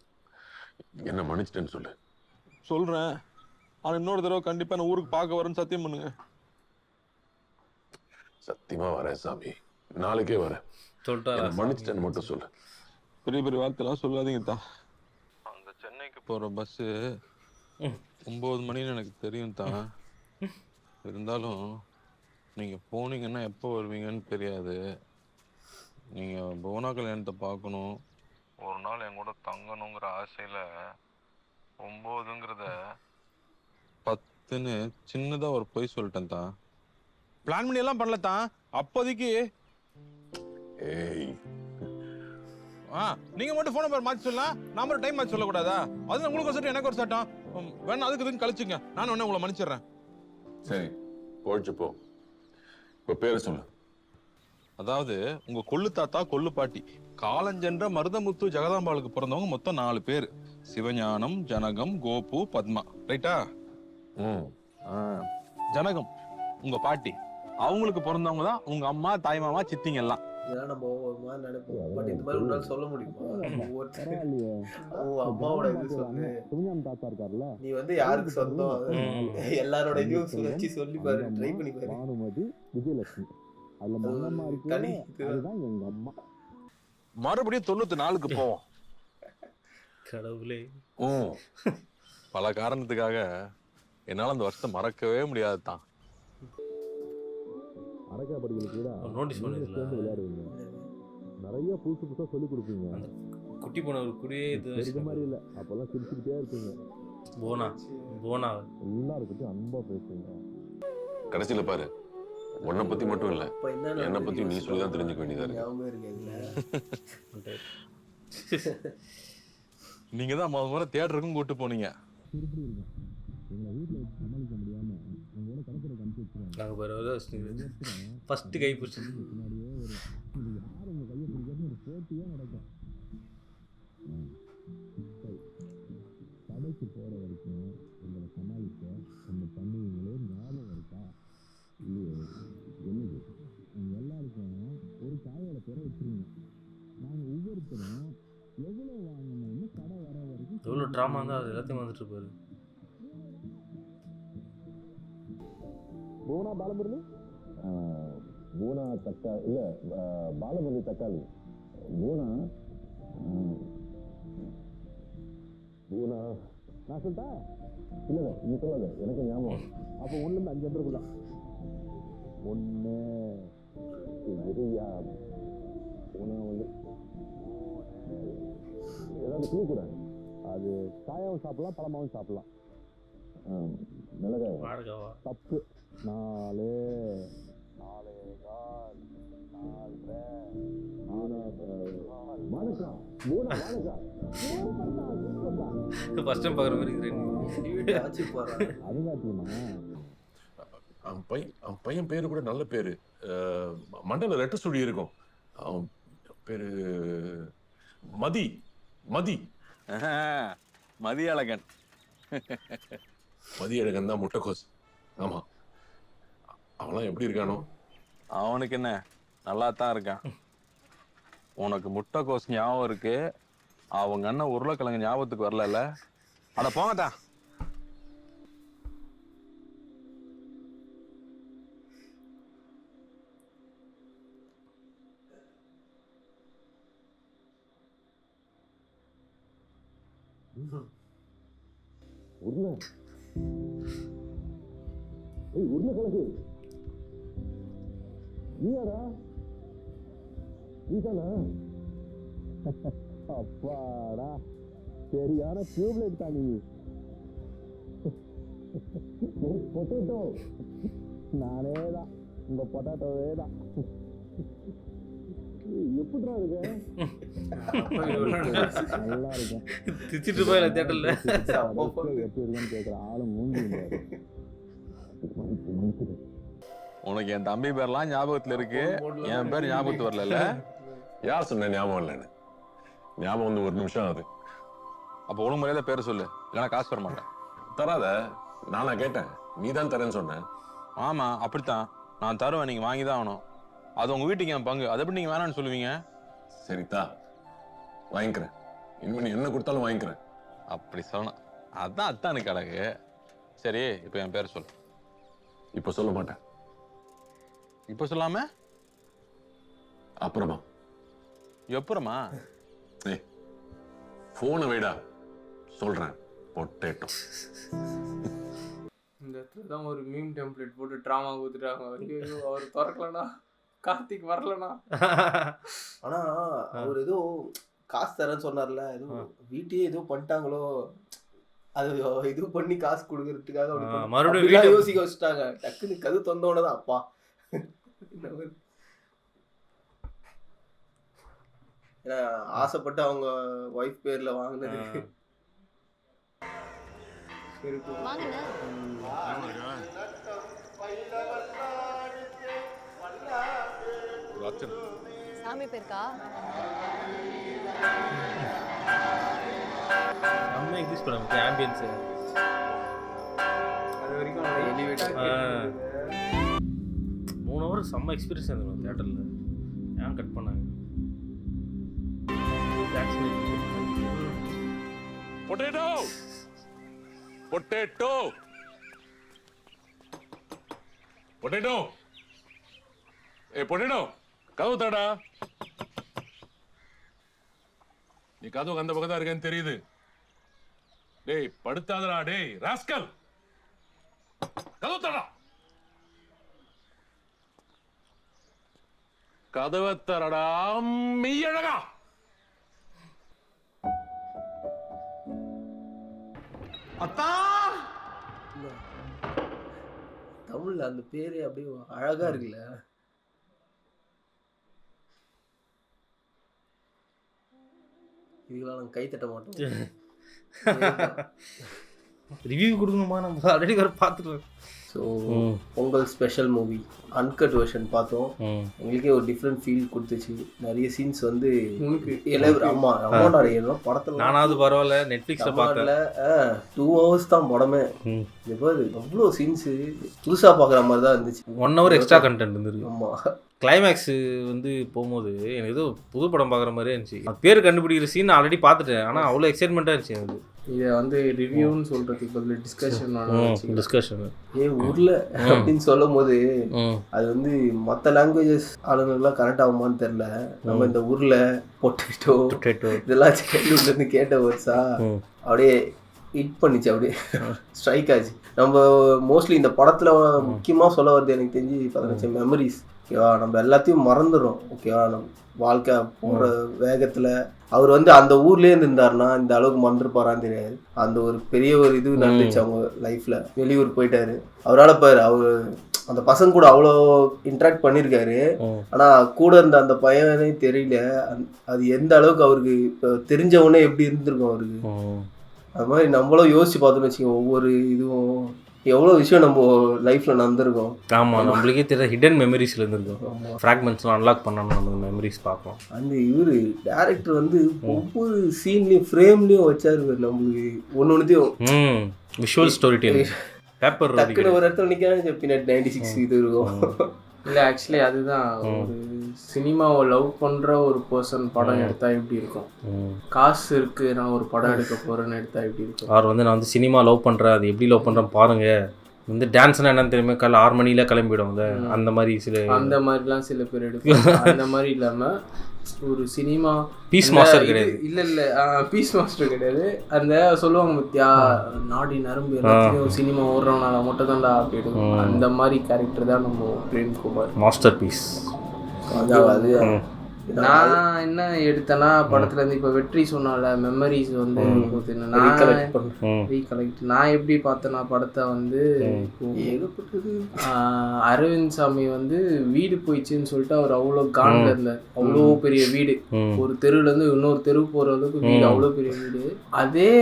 என்ன மன்னிச்சிட்டேன்னு சொல்லு. சொல்றேன், ஆனா இன்னொரு தடவை கண்டிப்பா நான் ஊருக்கு பார்க்க வரேன்னு சத்தியம் பண்ணுங்க. சத்தியமா வரேன் சாமி, நாளைக்கே வரேன். மன்னிச்சிட்டேன்னு மட்டும் சொல்லு. பெரிய பெரிய வார்த்தைலாம் சொல்லாதீங்க தான். அந்த சென்னைக்கு போற பஸ் 9 மணின்னு எனக்கு தெரியும் தான். இருந்தாலும் நீங்க போனீங்கன்னா எப்போ வருவீங்கன்னு தெரியாது. நீங்க புவனா கல்யாணத்தை பார்க்கணும், ஒரு நாள் என் கூட தங்கணுங்கிற ஆசையில 9ங்கிறத 10ன்னு சின்னதா ஒரு பொய் சொல்லிட்டேன் தான். பிளான் பண்ணி எல்லாம் பண்ணல தான். அப்போதைக்கு நீங்க மட்டும் போன் நம்பர் மாத்தி சொல்லலாம், நான் மட்டும் டைம் மாத்தி சொல்லக்கூடாதா? அது உங்களுக்கு ஒரு சட்டம், எனக்கு ஒரு சட்டம். வேணா அதுக்கு இதுன்னு கழிச்சுங்க, நானும் உங்களை மன்னிச்சிடுறேன். சரி, போயிடுச்சு போ. இப்போ பேரை சொல்லு. அதாவது உங்க கொள்ளு தாத்தா கொள்ளு பாட்டி காலஞ்சென்ற மருதமுத்து ஜெகதாம்பாளுக்கு பிறந்தவங்க மொத்தம் 4 பேர். சிவஞானம், ஜனகம், கோபு, பத்மா. ரைட்டா? ஜனகம் உங்க பாட்டி, அவங்களுக்கு பிறந்தவங்க தான் உங்க அம்மா, தாய் மாமா, சித்திங்க எல்லாம். இதெல்லாம் நம்ம ஒரு மாதிரி நினைப்போம். பட் இந்த மாதிரி ஒரு நாள் சொல்ல முடியுமா? ஒவ்வொருத்தர் உன் அம்மாவோட இது சொல்லு, தாத்தா இருக்காருல்ல, நீ வந்து யாருக்கு சொந்தம், எல்லாரோட இதுவும் வச்சு சொல்லி பாரு, ட்ரை பண்ணி பாரு. பானுமதி, விஜயலட்சுமி, அதுல மங்கம்மா இருக்கு, அதுதான் எங்க அம்மா. மறுபடியும் 94க்கு போவோம். கடவுளே. பல காரணத்துக்காக என்னால அந்த வருஷத்தை மறக்கவே முடியாது தான். அரக்கா படிகளுக்கு நோட்டீஸ் பண்ணி விளையாடுவீங்க, நிறைய புதுசு புதுசா சொல்லி கொடுப்பீங்க. குட்டி போன ஒரு குடியே இது மாதிரி இல்ல, அப்பெல்லாம் சிரிச்சுக்கிட்டே இருப்பீங்க. போனா போனா எல்லாருக்கிட்டையும் அன்பா பேசுவீங்க. கடைசியில பாரு, உன்னை பத்தி மட்டும் இல்ல, என்னை பத்தி நீ சொல்லிதான் தெரிஞ்சுக்க வேண்டியதா இருக்கு. நீங்க தான் முறை தியேட்டருக்கும் கூட்டு போனீங்க. நாங்கள் பாரு ஃபஸ்ட்டு கை பிடிச்சி கடைக்கு போகிற வரைக்கும் உங்களை சமாளிக்க ஒன்று பண்ணுவீங்களே, ஞாபகம் இருக்கா? இல்லையே? என்னது? அவங்க எல்லாருக்கும் ஒரு காயோட பேரை வச்சுருங்க. நாங்கள் ஒவ்வொருத்தரும் எவ்வளோ வாங்கணும்னு கடை வர வரைக்கும் எவ்வளோ ட்ராமா இருந்தால் அது எல்லாத்தையும் வந்துட்டு இருப்பாரு. பூனா பாலமுரளி, பூனா தக்காளி இல்லை, பாலமுரளி தக்காளி, பூனா பூனா நான் சொல்லிட்டா இல்லை நீ சொல்லாத, எனக்கு ஞாபகம். அப்போ 1லேருந்து 5 நம்பருக்குள்ள 1 விரியா பூனா வந்து ஏதாவது கிளி கூட, அது காயாவும் சாப்பிடலாம், பழமாவும் சாப்பிடலாம். மிளகாய் தப்பு. 4 ஃபர்ஸ்ட் டைம் பார்க்குற மாதிரி அவன் பையன் பேரு கூட நல்ல பேரு, மண்டல ரெட்ட சுடி இருக்கும். அவன் பேரு மதி மதி மதியழகன். மதியழகன் தான் முட்டைக்கோஸ். ஆமா, அவன்லாம் எப்படி இருக்கானோ? அவனுக்கு என்ன, நல்லா தான் இருக்கான். உனக்கு முட்டைக்கோஸ் ஞாபகம் இருக்கு, அவங்க அண்ணன் உருளைக்கிழங்கு ஞாபகத்துக்கு வரல. அட போங்கடா. உருளைக்கிழங்கு நீயாடா? நீதானா? அப்பாடா, சரியான டியூப்லைட் தான் நீ. பொட்டேட்டோ, நானே தான், உங்க பொட்டாட்டோவே தான். எப்படிடா இருக்கு? நல்லா இருக்கும். திச்சிட்டு போயில தியேட்டர்ல எப்படி இருக்குன்னு கேட்குற ஆளு மூஞ்சி. உனக்கு என் தம்பி பேர்லாம் ஞாபகத்துல இருக்கு, என் பேர் ஞாபகத்து வரல. யார் சொன்ன ஞாபகம் இல்லைன்னு? ஞாபகம் வந்து 1 நிமிஷம் ஆகுது. அப்போ ஒழுங்கு முறையில பேரை சொல்லு, இல்லைன்னா காசு தர மாட்டேன். தராத, நானா கேட்டேன், நீ தான் தரேன்னு சொன்னேன். ஆமா அப்படித்தான், நான் தருவேன், நீங்க வாங்கி தான் ஆகணும். அது உங்க வீட்டுக்கு என் பங்கு, அதை எப்படி நீங்க வேணாம்னு சொல்லுவீங்க? சரிதா, வாங்கிக்கிறேன். இனிமே நீ என்ன கொடுத்தாலும் வாங்கிக்கிறேன். அப்படி சொன்ன அதான் அத்தானுக்கு அழகு. சரி, இப்போ என் பேர் சொல்லு. இப்போ சொல்ல மாட்டேன். இப்போ சொல்லாம அப்புறமா? எப்பறமா? ஏய், போனை வைடா, சொல்றேன். பொட்டேட்டோ. இந்த இடத்துல தான் ஒரு மீம் டெம்ப்ளேட் போட்டு ட்ராமா கொடுத்துட்டாங்க. ஐயோ, அவர் திறக்கலனா, கார்த்திக் வரலனா. ஆனா அவர் ஏதோ காசு தரேன்னு சொன்னார்ல, ஏதோ வீட்டையே ஏதோ பண்ணிட்டாங்களோ, அது இது பண்ணி காசு கொடுக்கறதுக்காக மறுபடியும் யோசிக்க வச்சுட்டாங்க. டக்குன்னு கது தொந்தோனதான் அப்பா ஆசைப்பட்டு அவங்க ஒய்ஃப் பேர்ல வாங்கினது. அர்ச்சனை. சாமி பேருக்கா? செம்ம இங்கிலீஷ் படம் ஆம்பியன்ஸ். அது வரைக்கும் எலிவேட்டர் 3 hour செம்ம எக்ஸ்பீரியன்ஸ் இருந்தது தியேட்டர்ல. ஏன் கட் பண்ணாங்க? பொட்டேட்டோ பொட்டேட்டோ பொட்டேட்டோ பொட்டேட்டோ கதவு தாடா. நீ கதவு அந்த பக்கம் தான் இருக்கேன்னு தெரியுது. டேய் படுத்தாதடா டேய் ராஸ்கல். கதவு தாடா. கதவை தரடா மெய்யழகா. தமிழ்ல அந்த பேரே அப்படியே அழகா இருக்குல்ல. இதுக்கெல்லாம் நாங்கள் கை தட்ட மாட்டோம். ரிவ்யூ கொடுக்கணுமா? நம்ம ஆல்ரெடி வர பார்த்துருவோம். So Pongal special movie uncut version பார்த்தோம். எங்களுக்கே ஒரு டிஃப்ரெண்ட் ஃபீல் கொடுத்துச்சு. நிறைய சீன்ஸ் வந்து படத்தில் நானாவது பரவாயில்ல நெட்ஃப்ளிக்ஸில் பார்த்தேன். 2 hours தான் படமே. இப்போ அவ்வளோ சீன்ஸு புதுசாக பார்க்குற மாதிரி தான் இருந்துச்சு. 1 hour எக்ஸ்ட்ரா கண்டென்ட் இருந்துருக்கு. ஆமாம். கிளைமேக்ஸ் வந்து போகும்போது எனக்கு ஏதோ புது படம் பார்க்குற மாதிரியே இருந்துச்சு. பேர் கண்டுபிடிக்கிற சீன் ஆல்ரெடி பார்த்துட்டேன். ஆனால் அவ்வளோ எக்ஸைட்மெண்ட்டாக இருந்துச்சு எனக்கு. இதை வந்து ரிவ்யூன்னு சொல்கிறதுக்கு பதில் டிஸ்கஷன் ஊரில் அப்படின்னு சொல்லும் போது அது வந்து மற்ற லாங்குவேஜஸ் ஆளுங்கள்லாம் கரெக்ட் ஆகுமான்னு தெரில. நம்ம இந்த ஊரில் பொட்டேட்டோ இதெல்லாம் சைல்ட்ஹுட்லேருந்து கேட்ட வருஷா அப்படியே ஹிட் பண்ணிச்சு. அப்படியே ஸ்ட்ரைக் ஆச்சு. நம்ம மோஸ்ட்லி இந்த படத்தில் முக்கியமாக சொல்ல வருது எனக்கு தெரிஞ்சு பார்த்தீங்கன்னா மெமரிஸ். ஓகேவா, நம்ம எல்லாத்தையும் மறந்துடும். ஓகேவா, நம்ம வாழ்க்கை போகிற வேகத்தில் அவர் வந்து அந்த ஊர்லேயே இருந்தாருன்னா இந்த அளவுக்கு மறந்துருப்பாரான்னு தெரியாது. அந்த ஒரு பெரிய ஒரு இது நடந்துச்சு அவங்க லைஃப்பில். வெளியூர் போயிட்டாரு. அவரால் பாரு அவர் அந்த பசங்க கூட அவ்வளோ இன்ட்ராக்ட் பண்ணியிருக்காரு. ஆனால் கூட இருந்த அந்த பையனே தெரியல அது எந்த அளவுக்கு அவருக்கு இப்போ தெரிஞ்சவொடனே எப்படி இருந்திருக்கும் அவருக்கு. அது மாதிரி நம்மளும் யோசிச்சு பார்த்தோம்னு வச்சுக்கோங்க. ஒவ்வொரு இதுவும் எவ்வளோ விஷயம் நம்ம லைஃப்பில் நடந்திருக்கோம். ஆமாம், நம்மளுக்கே தெரியல ஹிடன் மெமரிஸில் இருந்திருக்கோம். ஃப்ராக்மெண்ட்ஸ்லாம் அன்லாக் பண்ணணும் நம்ம மெமரிஸ் பார்ப்போம். அந்த இவர் டேரக்டர் வந்து ஒவ்வொரு சீன்லேயும் ஃப்ரேம்லேயும் வச்சாரு நம்மளுக்கு ஒன்றுத்தையும் விஷுவல் ஸ்டோரி டெல்லிங். பேப்பர் டக்குன்னு ஒரு இடத்துல நிற்காது பின்னாடி 96 இது இருக்கும். இல்லை ஆக்சுவலி அதுதான் ஒரு சினிமாவை லவ் பண்ணுற ஒரு பர்சன் படம் எடுத்தால் எப்படி இருக்கும். காசு இருக்குது நான் ஒரு படம் எடுக்க போகிறேன்னு எடுத்தால் எப்படி இருக்கும். அவர் வந்து நான் வந்து சினிமா லவ் பண்ணுறேன், அது எப்படி லவ் பண்ணுறேன் பாருங்கள். வந்து டான்ஸ்னால் என்னன்னு தெரியுமா, காலைல 6 மணியில கிளம்பிடும். அந்த மாதிரி அந்த மாதிரிலாம் சில பேர் எடுப்பாங்க. அந்த மாதிரி இல்லாமல் ஒரு சினிமா பீஸ் மாஸ்டர் கிடையாது. இல்லை பீஸ் மாஸ்டர் கிடையாது. அந்த சொல்லுவாங்க பத்தியா நாடி நரம்பு எல்லாத்தையும் சினிமா ஓடுறவனால மட்டும் தான்டா அப்படின்னு. அந்த மாதிரி கேரக்டர் தான் நம்ம பிரேம்குமார். Master piece. நான் என்ன எடுத்தேன்னா படத்துல இருந்து இப்போ வெற்றி சொன்னால மெமரிஸ் வந்து ரீகலெக்ட் நான் எப்படி பார்த்தேன்னா படத்தை வந்து அரவிந்த் சாமி வந்து வீடு போயிடுச்சுன்னு சொல்லிட்டு அவர் அவ்வளோ காண்டில் இருந்தார். அவ்வளோ பெரிய வீடு, ஒரு தெருவுல இருந்து இன்னொரு தெரு போற அளவுக்கு வீடு, அவ்வளோ பெரிய வீடு. அதே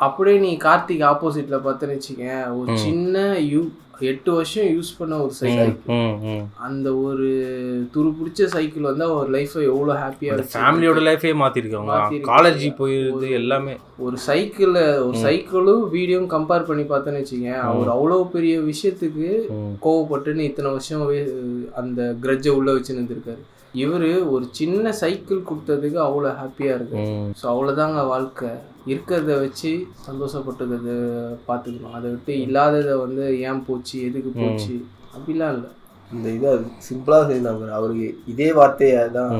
அப்படியே நீ கார்த்திக் ஆப்போசிட்ல பார்த்தேன்னு வச்சுக்கேன், ஒரு சின்ன 8 வருஷம் யூஸ் பண்ண ஒரு சைக்கிள், அந்த ஒரு துரு பிடிச்ச சைக்கிள் வந்து அவர் லைஃப்பை எவ்வளோ ஹாப்பியாக இருக்கு. ஃபேமிலியோட லைஃபே மாற்றிருக்காங்க. காலேஜ் போயிடுது எல்லாமே. ஒரு சைக்கிளும் வீடியோவும் கம்பேர் பண்ணி பார்த்தேன்னு வச்சுக்கேன், அவர் அவ்வளோ பெரிய விஷயத்துக்கு கோவப்பட்டுன்னு இத்தனை வருஷம் அந்த கிரட்ஜை உள்ளே வச்சுன்னு இருந்திருக்காரு. இவர் ஒரு சின்ன சைக்கிள் கொடுத்ததுக்கு அவ்வளோ ஹாப்பியாக இருக்கு. ஸோ அவ்வளோதாங்க வாழ்க்கை. இருக்கிறத வச்சு சந்தோஷப்பட்டுக்கிறத பார்த்துக்கணும். அதை விட்டு இல்லாததை வந்து ஏன் போச்சு எதுக்கு போச்சு அப்படிலாம் இல்லை. இந்த இதை சிம்பிளாக செய்தாங்க. அவருக்கு இதே வார்த்தையை தான்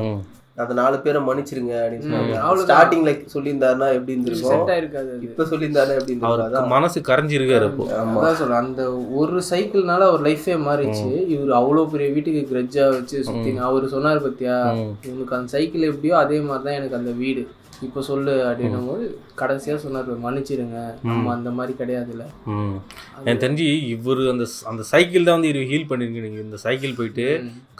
அந்த 4 பேரை மன்னிச்சிருங்க அப்படின்னு சொன்னாங்க. ஸ்டார்டிங்ல சொல்லியிருந்தாருன்னா எப்படி இருந்திருக்கும், இப்போ சொல்லியிருந்தாருன்னா எப்படி இருந்திருக்கும். மனசு கரைஞ்சிருக்காரு. அதான் சொல்றேன், அந்த ஒரு சைக்கிள்னால அவர் லைஃபே மாறிச்சு. இவர் அவ்வளோ பெரிய வீட்டுக்கு கிரட்ஜா வச்சு சுத்திங்க. அவர் சொன்னார் பத்தியா, இவனுக்கு அந்த சைக்கிள் எப்படியோ அதே மாதிரி தான் எனக்கு அந்த வீடு. இப்போ சொல்லு அப்படின்னும் போது கடைசியாக சொன்னார் மன்னிச்சிடுங்க நம்ம அந்த மாதிரி கிடையாதுல்ல. எனக்கு தெரிஞ்சு இவர் அந்த சைக்கிள் தான் வந்து இவர் ஹீல் பண்ணிருக்கு. நீங்கள் இந்த சைக்கிள் போயிட்டு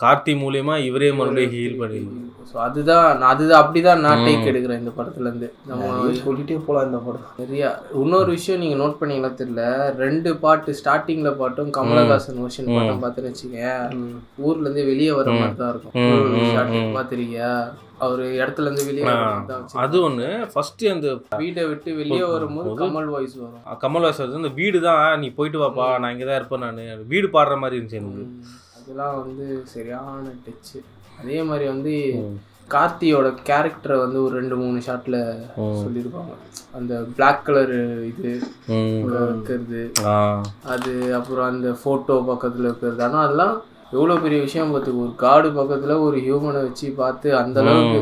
கார்த்தி மூலியமா இவரே மறுபடியும் ஹீல் பண்ணிருக்கு. ஸோ அதுதான் அப்படிதான் நான் டேக் எடுக்கிறேன் இந்த படத்துலேருந்து. நம்ம சொல்லிட்டே போகலாம் இந்த படம் நிறையா. இன்னொரு விஷயம் நீங்கள் நோட் பண்ணீங்களா தெரியல, 2 பாட்டு ஸ்டார்டிங்கில் பாட்டும் கமலஹாசன் ஓஷன் பாட்டும் பார்த்துன்னு வச்சுக்கேன், ஊர்லேருந்து வெளியே வர மாதிரி தான் இருக்கும். ஸ்டார்டிங் பார்த்துருக்கியா, அவர் இடத்துல இருந்து வெளியே அது ஒன்று. ஃபர்ஸ்ட் அந்த வீட்டை விட்டு வெளியே வரும்போது கமல் வாய்ஸ் வரும். கமல் வாய்ஸ் வருது. அந்த வீடு தான் நீ போயிட்டு வாப்பா நான் இங்கே தான் இருப்பேன் நான் வீடு பாடுற மாதிரி இருந்துச்சு எனக்கு. அதெல்லாம் வந்து சரியான டச்சு. அதே மாதிரி வந்து கார்த்தியோட கேரக்டரை வந்து ஒரு 2-3 ஷாட்டில் சொல்லியிருப்பாங்க. அந்த பிளாக் கலர் இது இருக்கிறது, அது அப்புறம் அந்த ஃபோட்டோ பக்கத்தில் இருக்கிறது. ஆனால் அதெல்லாம் எவ்வளோ பெரிய விஷயம் பார்த்துக்கு. ஒரு காடு பக்கத்தில் ஒரு ஹியூமனை வச்சு பார்த்து அந்த அளவுக்கு.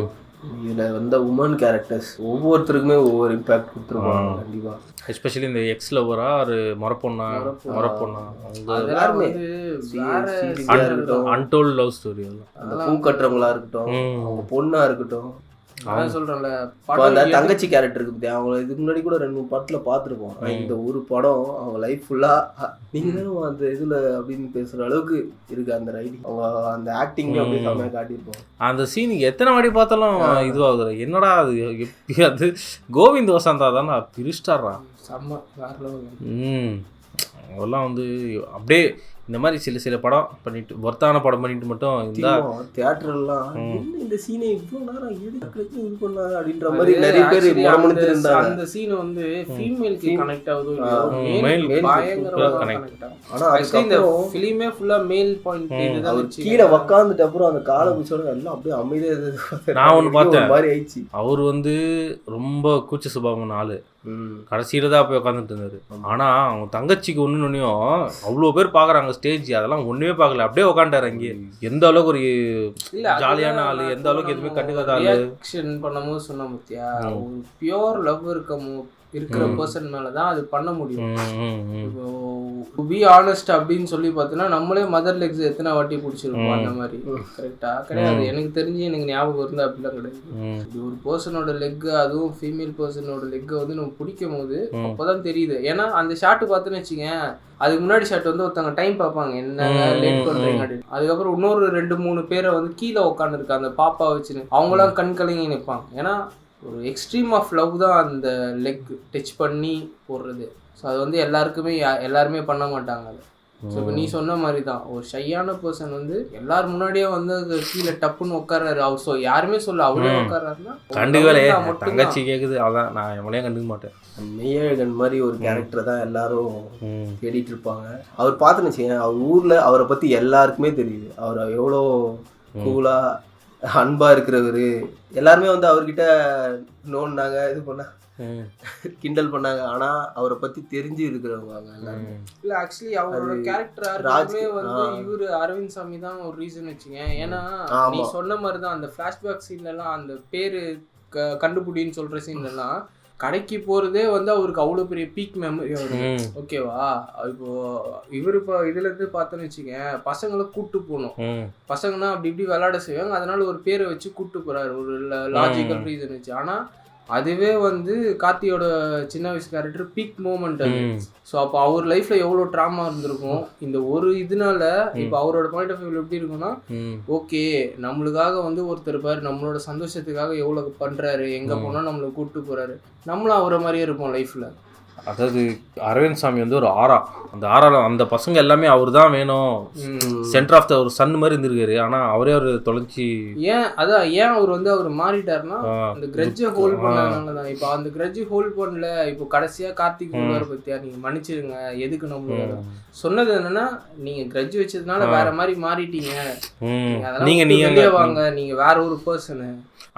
இதில் வந்த உமன் கேரக்டர்ஸ் ஒவ்வொருத்தருக்குமே ஒவ்வொரு இம்பேக்ட் கொடுத்துருவாங்க கண்டிப்பாக. எஸ்பெஷலி இந்த எக்ஸ் லவரா ஒரு மொரப்பொண்ணா எல்லாருமே அன்டோல்ட் லவ் ஸ்டோரி. அந்த பூ கட்டுறவங்களா இருக்கட்டும், அவங்க பொண்ணா இருக்கட்டும். அதான் சொல்றேன்ல, அந்த தங்கச்சி கேரக்டருக்கு பத்தி அவங்க இதுக்கு முன்னாடி கூட 2-3 படத்துல பார்த்துருப்போம். இந்த ஒரு படம் அவங்க லைஃப் ஃபுல்லா நீங்க தானே அந்த இதுல அப்படின்னு பேசுற அளவுக்கு இருக்கு அந்த ரைட்டிங். அவங்க அந்த ஆக்டிங் அப்படியே செம்மையா காட்டியிருப்போம். அந்த சீனுக்கு எத்தனை வாட்டி பார்த்தாலும் இதுவாகுது. என்னடா அது எப்படி அது கோவிந்த் வசந்தா தானே பிரிஸ்டாரா செம்ம வேற லெவல். அதெல்லாம் வந்து அப்படியே இந்த மாதிரி சில படம் பண்ணிட்டு ஒர்த்தான படம் பண்ணிட்டு மட்டும் இந்த தியேட்டர்லாம் இந்த சீனை இவ்வளோ நேரம் எதுக்கு இது பண்ணா அப்படின்ற மாதிரி நிறைய பேர் முறைமுடித்திருந்தாங்க. அந்த சீன் வந்து ஃபீமேலுக்கு கனெக்ட் ஆகுது, மேல் பயங்கரமா கனெக்ட் ஆகும். ஆனா இந்த ஃபிலிமே ஃபுல்லா மேல் பாயிண்ட் இதுதான். கீழே உட்கார்ந்துட்ட அப்புறம் அந்த காலை பிடிச்சோட எல்லாம் அப்படியே அமைதியா இருந்தது. நான் ஒன்று பார்த்தேன், மாதிரி ஆயிடுச்சு. அவர் வந்து ரொம்ப கூச்ச சுபாவமான ஆளு. கடைசியில தான் போய் உட்காந்துட்டு இருந்தாரு. ஆனா அவங்க தங்கச்சிக்கு ஒண்ணுனையும் அவ்வளோ பேர் பாக்குறாங்க ஸ்டேஜ், அதெல்லாம் ஒண்ணுமே பார்க்கல, அப்படியே உட்காந்துட்டாரு அங்கே. எந்த அளவுக்கு ஒரு ஜாலியான ஆளு, எந்த அளவுக்கு எதுவுமே கண்டுக்காத ஆளு. ஆக்ஷன் பண்ணும்போது சொன்ன முத்தியா, ஒரு பியோர் லவ் இருக்கிற பர்சன் மேலதான் அது பண்ண முடியும். இப்போ பி ஆனஸ்ட் அப்படின்னு சொல்லி பார்த்தோன்னா நம்மளே மதர் லெக்ஸ் எத்தனை வாட்டி பிடிச்சிருப்போம் அந்த மாதிரி. கரெக்டா கிடையாது, எனக்கு தெரிஞ்சு எனக்கு ஞாபகம் இருந்தா அப்படிலாம் கிடையாது. இப்படி ஒரு பர்சனோட லெக், அதுவும் ஃபீமேல் பர்சனோட லெக்கை வந்து நம்ம பிடிக்கும் போது அப்போதான் தெரியுது. ஏன்னா அந்த ஷாட்டு பார்த்துன்னு வச்சுக்கேன், அதுக்கு முன்னாடி ஷாட் வந்து ஒருத்தவங்க டைம் பார்ப்பாங்க என்ன லேட் பண்றீங்க அப்படின்னு. அதுக்கப்புறம் இன்னொரு 2-3 பேரை வந்து கீழே உட்காந்துருக்க அந்த பாப்பா வச்சுன்னு அவங்களாம் கண் கலங்கி நிற்பாங்க. ஏன்னா ஒரு எக்ஸ்ட்ரீம் ஆஃப் லவ் தான் அந்த லெக் டச் பண்ணி போடுறது. ஸோ அது வந்து எல்லாருமே பண்ண மாட்டாங்க அது. ஸோ இப்போ நீ சொன்ன மாதிரி தான் ஒரு ஷையான பர்சன் வந்து எல்லாரும் முன்னாடியே வந்து கீழே டப்புன்னு உட்கார்றாரு. அவர் ஸோ யாருமே சொல்ல அவரே உட்கார்றாருன்னா கண்டுக்கவே தங்கச்சி கேட்குது, அதான் நான் எவ்வளோ கண்டுக்க மாட்டேன். மெய்யழகன் மாதிரி ஒரு கேரக்டர் தான் எல்லாரும் தேடிட்டு இருப்பாங்க. அவர் பார்த்துன்னு வச்சுக்கேன், அவர் ஊர்ல அவரை பத்தி எல்லாருக்குமே தெரியுது. அவர் எவ்வளோ கூலா அன்பா இருக்கிறவரு. எல்லாருமே வந்து அவர்கிட்ட நோண்டாங்க, இது பண்ண கிண்டல் பண்ணாங்க. ஆனா அவரை பத்தி தெரிஞ்சு இருக்கிறவங்க அவங்க எல்லாருமே. இல்ல ஆக்சுவலி அவரோட கேரக்டர் வந்து இவரு அரவிந்த் சாமி தான் ஒரு ரீசன் வச்சுங்க. ஏன்னா நீ சொன்ன மாதிரி தான் அந்த ஃபிளாஷ்பேக் சீன்ல எல்லாம் அந்த பேரு கண்டுபிடின்னு சொல்ற சீன்ல எல்லாம் கடைக்கு போறதே வந்து அவருக்கு அவ்வளோ பெரிய பீக் மெமரி அவருக்கு. ஓகேவா, இப்போ இவரு இப்போ இதுல இருந்து பார்த்தோன்னு வச்சுக்க, பசங்களை கூட்டு போகணும், பசங்கன்னா அப்படி இப்படி விளையாட செய்வாங்க, அதனால ஒரு பேரை வச்சு கூட்டு போறாரு ஒரு லாஜிக்கல் ரீசன் வச்சு. ஆனா அதுவே வந்து கார்த்தியோட சின்ன வயசு கேரக்டர் பீக் மூமெண்ட் அது. ஸோ அப்போ அவர் லைஃப்ல எவ்வளோ ட்ராமா இருந்திருக்கும் இந்த ஒரு இதனால. இப்போ அவரோட பாயிண்ட் ஆஃப் வியூ எப்படி இருக்குன்னா, ஓகே நம்மளுக்காக வந்து ஒருத்தர் பாரு நம்மளோட சந்தோஷத்துக்காக எவ்வளோ பண்றாரு, எங்க போனா நம்மளை கூப்பிட்டு போறாரு, நம்மளும் அவரை மாதிரியே இருப்போம் லைஃப்ல. அதாவது அரவிந்த் சாமி வந்து ஒரு ஆரா, அந்த ஆறால அந்த பசங்க எல்லாமே அவர் தான் வேணும், சென்டர் ஆஃப் த ஒரு சன் மாதிரி இருந்திருக்காரு. ஆனா அவரே அவர் தொலைச்சி ஏன் அவர் வந்து அவர் மாறிட்டாருன்னா அந்த கிரட்ஜை ஹோல்ட் பண்ணதுனாலதான். இப்போ அந்த கிரட்ஜை ஹோல்ட் பண்ணல. இப்போ கடைசியா கார்த்திக் சொல்லுவார் பத்தியா, நீங்க மன்னிச்சிருங்க, எதுக்கு நம்மளுக்கு சொன்னது என்னன்னா, நீங்க கிரட்ஜ் வச்சதுனால வேற மாதிரி மாறிட்டீங்க, நீங்க வாங்க, நீங்க வேற ஒரு பர்சனு.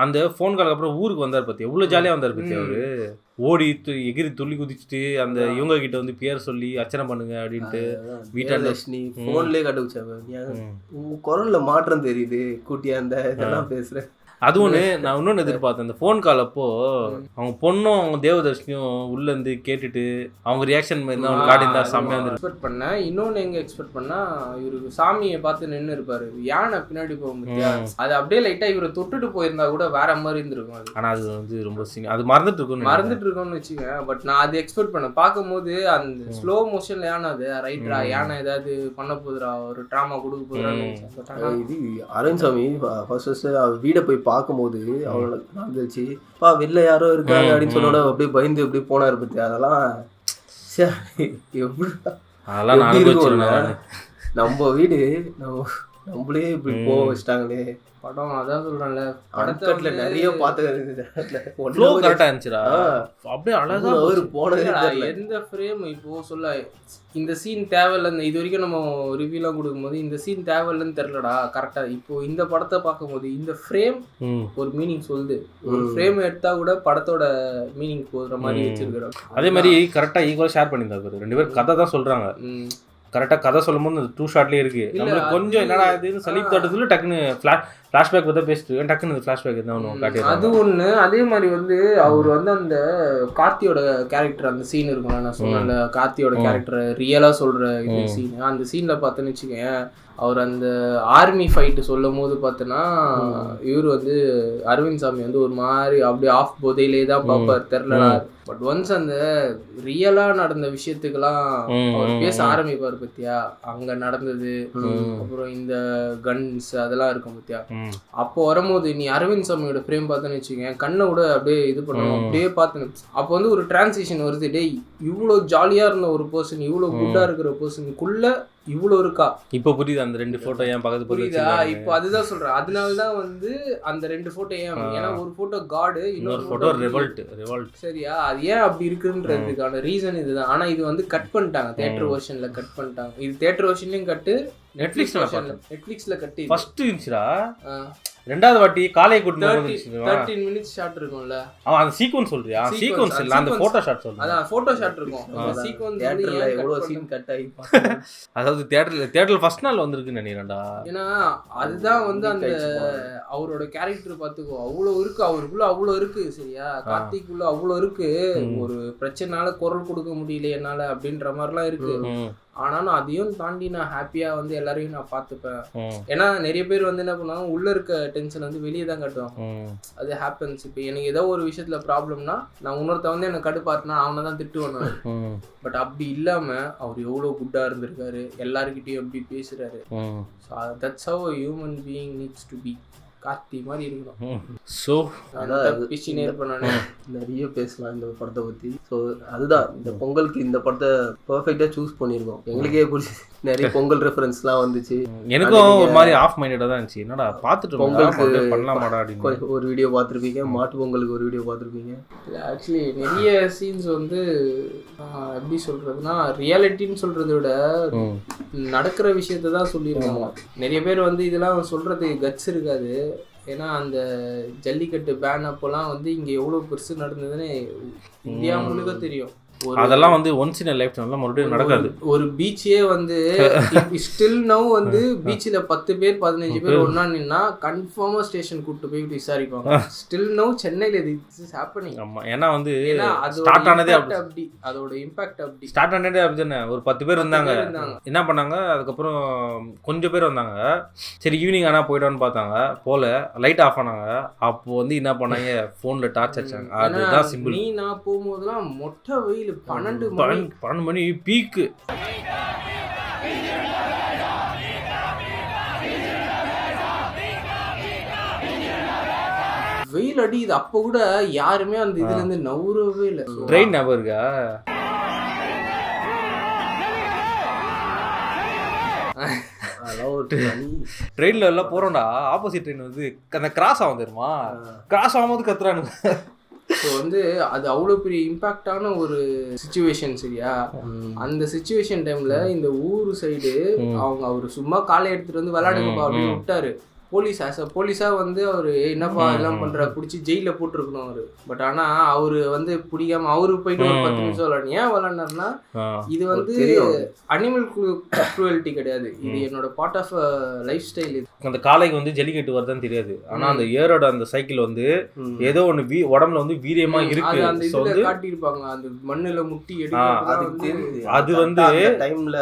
அந்த ஃபோன் காலுக்கு அப்புறம் ஊருக்கு வந்தார் பத்தி, எவ்வளவு ஜாலியா வந்தார் பத்தி. அவரு ஓடி எகிரி துள்ளி குதிச்சுட்டு அந்த இவங்க கிட்ட வந்து பேர் சொல்லி அர்ச்சனை பண்ணுங்க அப்படின்ட்டு வீட்டாண்ட போன்லயே கண்டுபிடிச்சாங்க. குரல்ல மாற்றம் தெரியுது, கூட்டியா அந்த இதெல்லாம் பேசுறேன். அது ஒன்று நான் இன்னொன்று எதிர்பார்த்தேன். அந்த ஃபோன் கால் அப்போ அவங்க பொண்ணும் அவங்க தேவதர்ஷினியும் உள்ளேருந்து கேட்டுட்டு அவங்க ரியாக்ஷன் மாதிரி அவங்க காட்டியிருந்தா செம்மையாக இருந்துருக்கு. எக்ஸ்பெக்ட் பண்ணேன். இன்னொன்று எங்கே எக்ஸ்பெக்ட் பண்ணால் இவருக்கு சாமியை பார்த்து நின்று இருப்பாரு, யானை பின்னாடி போக முடியாது, அது அப்படியே லைட்டாக இவரை தொட்டுட்டு போயிருந்தா கூட வேற மாதிரி இருந்திருக்கும். அது ஆனால் அது வந்து ரொம்ப அது மறந்துட்டு இருக்கோம்னு வச்சுக்கேன். பட் நான் அது எக்ஸ்பெக்ட் பண்ணேன். பார்க்கும்போது அந்த ஸ்லோ மோஷன்ல யானை அது ரைட்ரா, யானை ஏதாவது பண்ண போதுரா, ஒரு ட்ராமா கொடுக்க போதுரா. இது அரவிந்த் சாமி ஃபர்ஸ்ட் வீடை போய் பார்க்கும்போது அவனோட நடந்துச்சு, பா வெளில யாரோ இருக்காங்க அப்படின்னு சொன்னோட அப்படியே பயந்து எப்படி போனாரு பத்தி. அதெல்லாம் நம்ம வீடு நம்மளே இப்படி போக வச்சிட்டாங்களே. படம் அதான் சொல்றேன்ல, படத்துல நிறைய பார்த்து கரெக்டா இருந்துச்சுடா, அப்படியே அழகா அவர் போனதே எந்த ஃப்ரேம் இப்போ சொல்ல இந்த சீன் தேவையில்லைன்னு இது வரைக்கும் நம்ம ரிவ்யூலாம் கொடுக்கும்போது இந்த சீன் தேவையில்லைன்னு தெரிலடா. கரெக்டா இப்போ இந்த படத்தை பார்க்கும்போது இந்த ஃப்ரேம் ஒரு மீனிங் சொல்லுது. ஒரு ஃப்ரேம் எடுத்தா கூட படத்தோட மீனிங் போடுற மாதிரி வச்சிருக்கிறோம். அதே மாதிரி கரெக்டா ஈக்குவலா ஷேர் பண்ணியிருந்தாரு. 2 பேரும் கதை தான் சொல்றாங்க. கரெக்டாக கதை சொல்லும் போது அந்த 2 ஷாட்லேயே இருக்குது. நம்மளுக்கு கொஞ்சம் என்னடா இதுன்னு சலீப் தோட்டத்தில் டக்குன்னு ஃப்ளாஷ்பேக் பற்றி பேசிட்டு டக்குன்னு ஃப்ளாஷ்பேக் தான் ஒன்று காட்டி. அது ஒன்று. அதே மாதிரி வந்து அவர் வந்து அந்த கார்த்தியோட கேரக்டர் அந்த சீன் இருக்கும்ல, நான் சொன்னேன்ல கார்த்தியோட கேரக்டர் ரியலாக சொல்கிற இது சீன். அந்த சீனில் பார்த்தோன்னு வச்சுக்கேன், அவர் அந்த ஆர்மி ஃபைட்டு சொல்லும் போது பார்த்தோன்னா இவர் வந்து அரவிந்த் சாமி வந்து ஒரு மாதிரி அப்படியே ஆஃப் போதையிலே தான் பார்ப்பார், தெரிலடா. பட் ஒன்ஸ் அந்த ரியலாக நடந்த விஷயத்துக்கெல்லாம் அவர் பேச ஆரம்பிப்பார் பத்தியா, அங்கே நடந்தது அப்புறம் இந்த கன்ஸ் அதெல்லாம் இருக்கும் பத்தியா. அப்போ வரும்போது நீ அரவிந்த் சாமியோட ஃப்ரேம் பார்த்தோன்னு வச்சுக்கேன், கண்ணை விட அப்படியே இது பண்ணணும், அப்படியே பார்த்தேன். அப்போ வந்து ஒரு டிரான்சிஷன் வருது, டே இவ்வளோ ஜாலியாக இருந்த ஒரு பர்சன், இவ்வளோ குட்டாக இருக்கிற பர்சனுக்குள்ள இவ்வளோ இருக்கா. இப்போ புரியுது அந்த 2 ஃபோட்டோ ஏன் பக்கத்து புரியுதா? இப்போ அதுதான் சொல்றேன். அதனால தான் வந்து அந்த 2 ஃபோட்டோ ஏன், ஏன்னா ஒரு ஃபோட்டோ காடு, இன்னொரு ஃபோட்டோ ரிவல்ட். சரியா? அது ஏன் அப்படி இருக்குன்றதுக்கான ரீசன் இதுதான். ஆனா இது வந்து கட் பண்ணிட்டாங்க, தியேட்டர் வெர்ஷன்ல கட் பண்ணிட்டாங்க. இது தியேட்டர் வெர்ஷன்லயும் கட்டு, நெட்ஃபிளிக்ஸ்ல கட்டி ஃபர்ஸ்ட் இருந்துச்சுடா. ரெண்டாவது வாட்டி காலை கூட்டி 13 மினிட்ஸ் ஷாட் இருக்கும்ல, அந்த சீக்வென்ஸ் சொல்றியா? சீக்வென்ஸ் இல்ல, அந்த போட்டோ ஷாட் சொல்றேன். அதான் போட்டோ ஷாட் இருக்கும். அந்த சீக்வென்ஸ் தியேட்டர்ல எவ்வளவு சீன் கட் ஆகி அதாவது தியேட்டர்ல ஃபர்ஸ்ட் நாள் வந்திருக்குன்னு நினைக்கிறேன்டா. ஏன்னா அதுதான் வந்து அந்த அவரோட கேரக்டர் பார்த்துக்கோ, அவ்வளோ இருக்கு அவருக்குள்ள, அவ்வளோ இருக்கு. சரியா? கார்த்திக்குள்ள அவ்வளோ இருக்கு. ஒரு பிரச்சனைனால குரல் கொடுக்க முடியல என்னால அப்படின்ற மாதிரிலாம் இருக்கு. ஆனாலும் அதையும் தாண்டி நான் ஹாப்பியா வந்து எல்லாரையும் நான் பார்த்துப்பேன். ஏன்னா நிறைய பேர் வந்து என்ன பண்ணுவாங்க, உள்ள இருக்க டென்ஷன் வந்து வெளியே தான் காட்டுவாங்க. அது ஹேப்பன்ஸ். இப்போ எனக்கு ஏதோ ஒரு விஷயத்துல ப்ராப்ளம்னா நான் இன்னொருத்த வந்து எனக்கு கடுப்பாருனா அவனை தான் திட்டுவேன். பட் அப்படி இல்லாம அவர் எவ்வளவு குட்டா இருந்திருக்காரு, எல்லாருக்கிட்டையும் எப்படி பேசுறாரு. That's how a human being needs to be. Karthi மாதிரி இருக்கணும். ஸோ நிறைய பேசலாம் இந்த படத்தை பற்றி. ஸோ அதுதான் இந்த பொங்கலுக்கு இந்த படத்தை பர்ஃபெக்டாக சூஸ் பண்ணியிருக்கோம். எங்களுக்கே பிடிச்சி நிறைய பொங்கல் ரெஃபரன்ஸ்லாம் வந்துச்சு. எனக்கும் ஒரு மாதிரி ஆஃப் மைண்டடாக தான் இருந்துச்சு. என்னடா பார்த்துட்டு பொங்கலுக்கு பண்ணலாமாடா அப்படின்னு ஒரு வீடியோ பார்த்துருப்பீங்க, மாட்டு பொங்கலுக்கு ஒரு வீடியோ பார்த்துருப்பீங்க. ஆக்சுவலி நிறைய சீன்ஸ் வந்து எப்படி சொல்கிறதுனா ரியாலிட்டின்னு சொல்கிறத விட நடக்கிற விஷயத்த தான் சொல்லியிருக்காங்க. நிறைய பேர் வந்து இதெல்லாம் சொல்கிறதுக்கு கட்ஸ் இருக்காது. ஏன்னா அந்த ஜல்லிக்கட்டு பேன் அப்போலாம் வந்து இங்கே எவ்வளோ பெருசு நடந்ததுன்னு இந்தியா முழுக்க தெரியும். அதெல்லாம் வந்து ஒன்ஸ் இன் லைஃப் டைம்ல மறுபடியும் நடக்காது. ஒரு பீச்சே வந்து ஸ்டில் நவ் வந்து பீச்சில் 10 பேர் 15 பேர் ஒன்னா நின்னா கன்ஃபார்மா ஸ்டேஷன் கூப்பிட்டு போய் விசாரிப்பாங்க. ஸ்டில் நவ் சென்னையில் திஸ் இஸ் ஹேப்பனிங். ஆமா, ஏன்னா வந்து ஸ்டார்ட் ஆனதே அப்படி, அதோட இம்பாக்ட் அப்படி ஸ்டார்ட் ஆனதே அப்படி தானே. ஒரு 10 பேர் இருந்தாங்க, என்ன பண்ணாங்க, அதுக்கப்புறம் கொஞ்சம் பேர் வந்தாங்க. சரி ஈவினிங் ஆனால் போயிட்டோன்னு பார்த்தாங்க, போல லைட் ஆஃப் ஆனாங்க. அப்போ வந்து என்ன பண்ணாங்க, ஃபோனில் டார்ச் அடிச்சாங்க. அதுதான் சிம்பிள். நீ நான் போகும்போதெல்லாம் மொட்டை வெயில் 12 மணி பீக்கு. வெயில் அடிக்குது. அப்போ கூட யாருமே அந்த இதுல இருந்து நவுறவே இல்லை. ட்ரெயின் ஞாபகம் இருக்கா? ட்ரெயின்ல எல்லாம் போறோம்டா, ஆப்போசிட் ட்ரெயின் வந்து அந்த கிராஸ் ஆகும் தெரியுமா, கிராஸ் ஆகும்போது கத்துறானுங்க. ஸோ வந்து அது அவ்வளோ பெரிய இம்பாக்டான ஒரு சிச்சுவேஷன். சரியா? அந்த சிச்சுவேஷன் டைம்ல இந்த ஊர் சைடு அவர் சும்மா காலை எடுத்துட்டு வந்து விளையாடுங்கப்பா அப்படின்னு விட்டாரு. போலீஸ் போலீஸாக வந்து அவர் என்னப்பா எல்லாம் பண்ணுற பிடிச்சி ஜெயிலில் போட்டிருக்கணும் அவர். பட் ஆனால் அவர் வந்து பிடிக்காம அவரு போயிட்டு ஒரு 10 நிமிஷம் விளாட்ணும். ஏன் விளாட்னாருன்னா இது வந்து அனிமல் க்ரூவல்ட்டி கிடையாது, இது என்னோட பார்ட் ஆஃப் லைஃப் ஸ்டைல். இது அந்த காளைக்கு வந்து ஜல்லிக்கட்டு வருதான்னு தெரியாது, ஆனால் அந்த ஏரோட அந்த சைக்கிள் வந்து ஏதோ ஒன்று உடம்புல வந்து வீரியமா இருக்கு. அந்த இதில் காட்டியிருப்பாங்க, அந்த மண்ணில் முட்டி எடுக்க. அது வந்து டைம்ல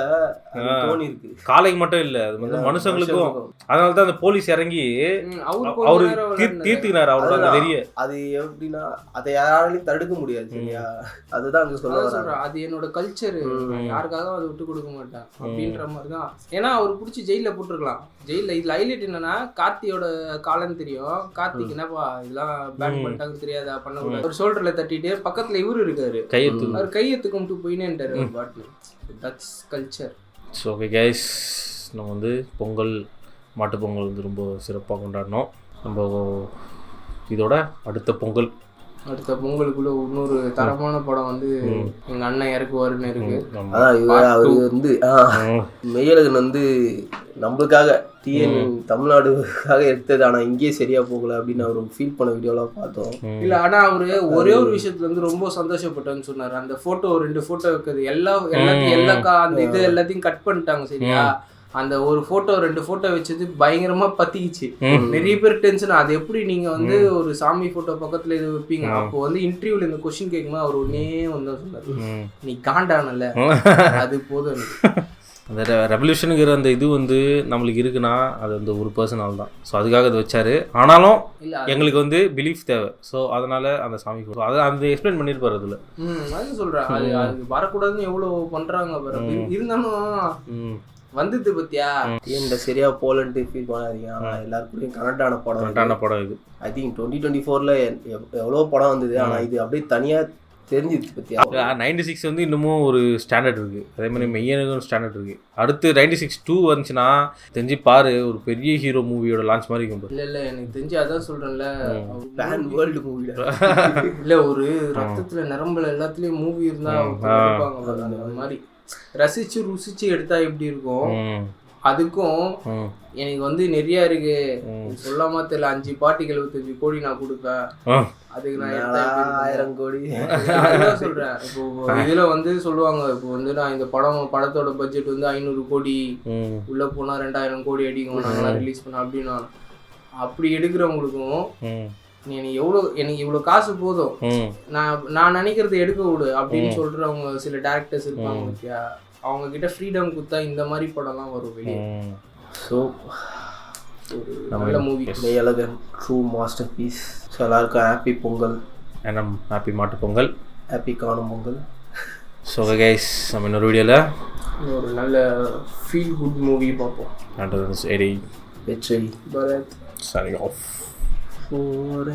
தோணி இருக்கு, காளைக்கு மட்டும் இல்லை, அது வந்து மனுஷங்களுக்கும். அதனால தான் அந்த போலீஸ் இறங்கி அவரு தீர்த்துக்கினாரு அவரோட அந்த வெறிய. அது எப்படின்னா அதை யாராலையும் தடுக்க முடியாது. சரியா, அதுதான் அங்க சொல்றேன். அது என்னோட கல்ச்சர், யாருக்காக அதை விட்டு கொடுக்க மாட்டேன் அப்படின்ற மாதிரி தான். ஏன்னா அவர் பிடிச்சி ஜெயில போட்டிருக்கலாம். ஜெயில இதுல ஹைலைட் என்னன்னா கார்த்தியோட காலன்னு தெரியும். கார்த்திக் என்னப்பா இதெல்லாம் பேன் பண்ணிட்டாங்க தெரியாதா பண்ணக்கூடாது. ஒரு ஷோல்டர்ல தட்டிட்டு பக்கத்துல இவரு இருக்காரு, அவர் கையெத்து கும்பிட்டு போயினேன்ட்டாரு பாட்டு. That's culture. So okay guys, நம்ம வந்து பொங்கல் மாட்டுப்பொங்கல் வந்து ரொம்ப சிறப்பாக கொண்டாடினோம். நம்ம இதோட அடுத்த பொங்கலுக்குள்ள இன்னொரு தரமான படம் வந்து எங்க அண்ணன் இறக்குவாருன்னு இருக்கு. அவரு வந்து மெய்யழகன் வந்து நம்மளுக்காக டிஎன் தமிழ்நாடுக்காக எடுத்தது, ஆனா இங்கேயே சரியா போகல அப்படின்னு அவர் ஃபீல் பண்ண வீடியோலாம் பார்த்தோம். இல்ல ஆனா அவரு ஒரே ஒரு விஷயத்துல வந்து ரொம்ப சந்தோஷப்பட்டேன்னு சொன்னாரு. அந்த போட்டோ 2 போட்டோ இருக்குது, அந்த இது எல்லாத்தையும் கட் பண்ணிட்டாங்க. சரியா, அந்த ஒரு போட்டோ 2 போட்டோ வச்சது பயங்கரமா பத்திக்கிச்சு. நிறைய பேர் டென்ஷன், அது எப்படி நீங்க வந்து ஒரு சாமி போட்டோ பக்கத்துல இது வைப்பீங்க. அப்போ வந்து இன்டர்வியூல இந்த கொஸ்டின் கேட்கும்போது அவர் ஒன்னே வந்து சொன்னார், நீ காண்டானல அது போதும். அந்த ரெவல்யூஷனுங்கிற அந்த இது வந்து நம்மளுக்கு இருக்குன்னா அது அந்த ஒரு பர்சனால் தான். ஸோ அதுக்காக அதை வச்சாரு. ஆனாலும் எங்களுக்கு வந்து பிலீஃப் தேவை. ஸோ அதனால அந்த சாமி போட்டோ அதை அந்த எக்ஸ்பிளைன் பண்ணியிருப்பாரு அதில். அது சொல்கிறேன், அது வரக்கூடாதுன்னு எவ்வளோ பண்ணுறாங்க. இருந்தாலும் வந்தது பத்தியா இந்த சரியா போலன்ட்டு ஃபீல் பண்ணாதீங்க. ஆனால் எல்லாருக்கும் கனெக்டான படம் இது. ஐ திங்க் 2024 எவ்வளோ படம் வந்தது, ஆனால் இது அப்படியே தனியாக தெரிஞ்சிருச்சு பத்தியா. 96 வந்து இன்னமும் ஒரு ஸ்டாண்டர்ட் இருக்குது, அதே மாதிரி மெய்யனுக்கும் ஒரு ஸ்டாண்டர்ட் இருக்குது. அடுத்து 96 2 வந்துச்சுன்னா தெரிஞ்சு பாரு, ஒரு பெரிய ஹீரோ மூவியோட லான்ச் மாதிரி இருக்கும். இல்லை எனக்கு தெரிஞ்சு அதான் சொல்கிறேன்ல, பேன் வேர்ல்டு மூவி இல்லை, ஒரு ரத்தத்தில் நரம்புல எல்லாத்துலேயும் மூவி இருந்தால் அந்த மாதிரி ரசிச்சு ருசிச்சு எடுத்தா எப்படி இருக்கும். அதுக்கும் எனக்கு வந்து நிறைய இருக்கு, சொல்லாம தெரியல. 5 பாட்டி 75 கோடி நான் கொடுப்பேன், அதுக்கு நான் 1000 கோடி அதுதான் சொல்றேன். இப்போ இதுல வந்து சொல்லுவாங்க, இப்போ வந்து நான் இந்த படத்தோட பட்ஜெட் வந்து 500 கோடி, உள்ள போனா 2000 கோடி அடிக்கும் நாங்களாம் ரிலீஸ் பண்ண அப்படின்னா, அப்படி எடுக்கிறவங்களுக்கும் எனக்கு இவ்வளோ காசு போதும், நான் நினைக்கிறத எடுக்க விடு அப்படின்னு சொல்றவங்க சில டேரக்டர்ஸ் இருப்பாங்க பத்தியா. அவங்க கிட்ட ஃப்ரீடம் கொடுத்தா இந்த மாதிரி படம்லாம் வரும் வெளியே. ஸோ நல்ல movie, Meiyazhagan true masterpiece. So எல்லாருக்கும் ஹாப்பி பொங்கல், ஹாப்பி மாட்டு பொங்கல், ஹாப்பி காணும் பொங்கல். ஸோ கைஸ், நம்ம இன்னொரு வீடியோவில் ஒரு நல்ல ஃபீல் குட் மூவி பார்ப்போம். வெற்றி பரத் signing off. for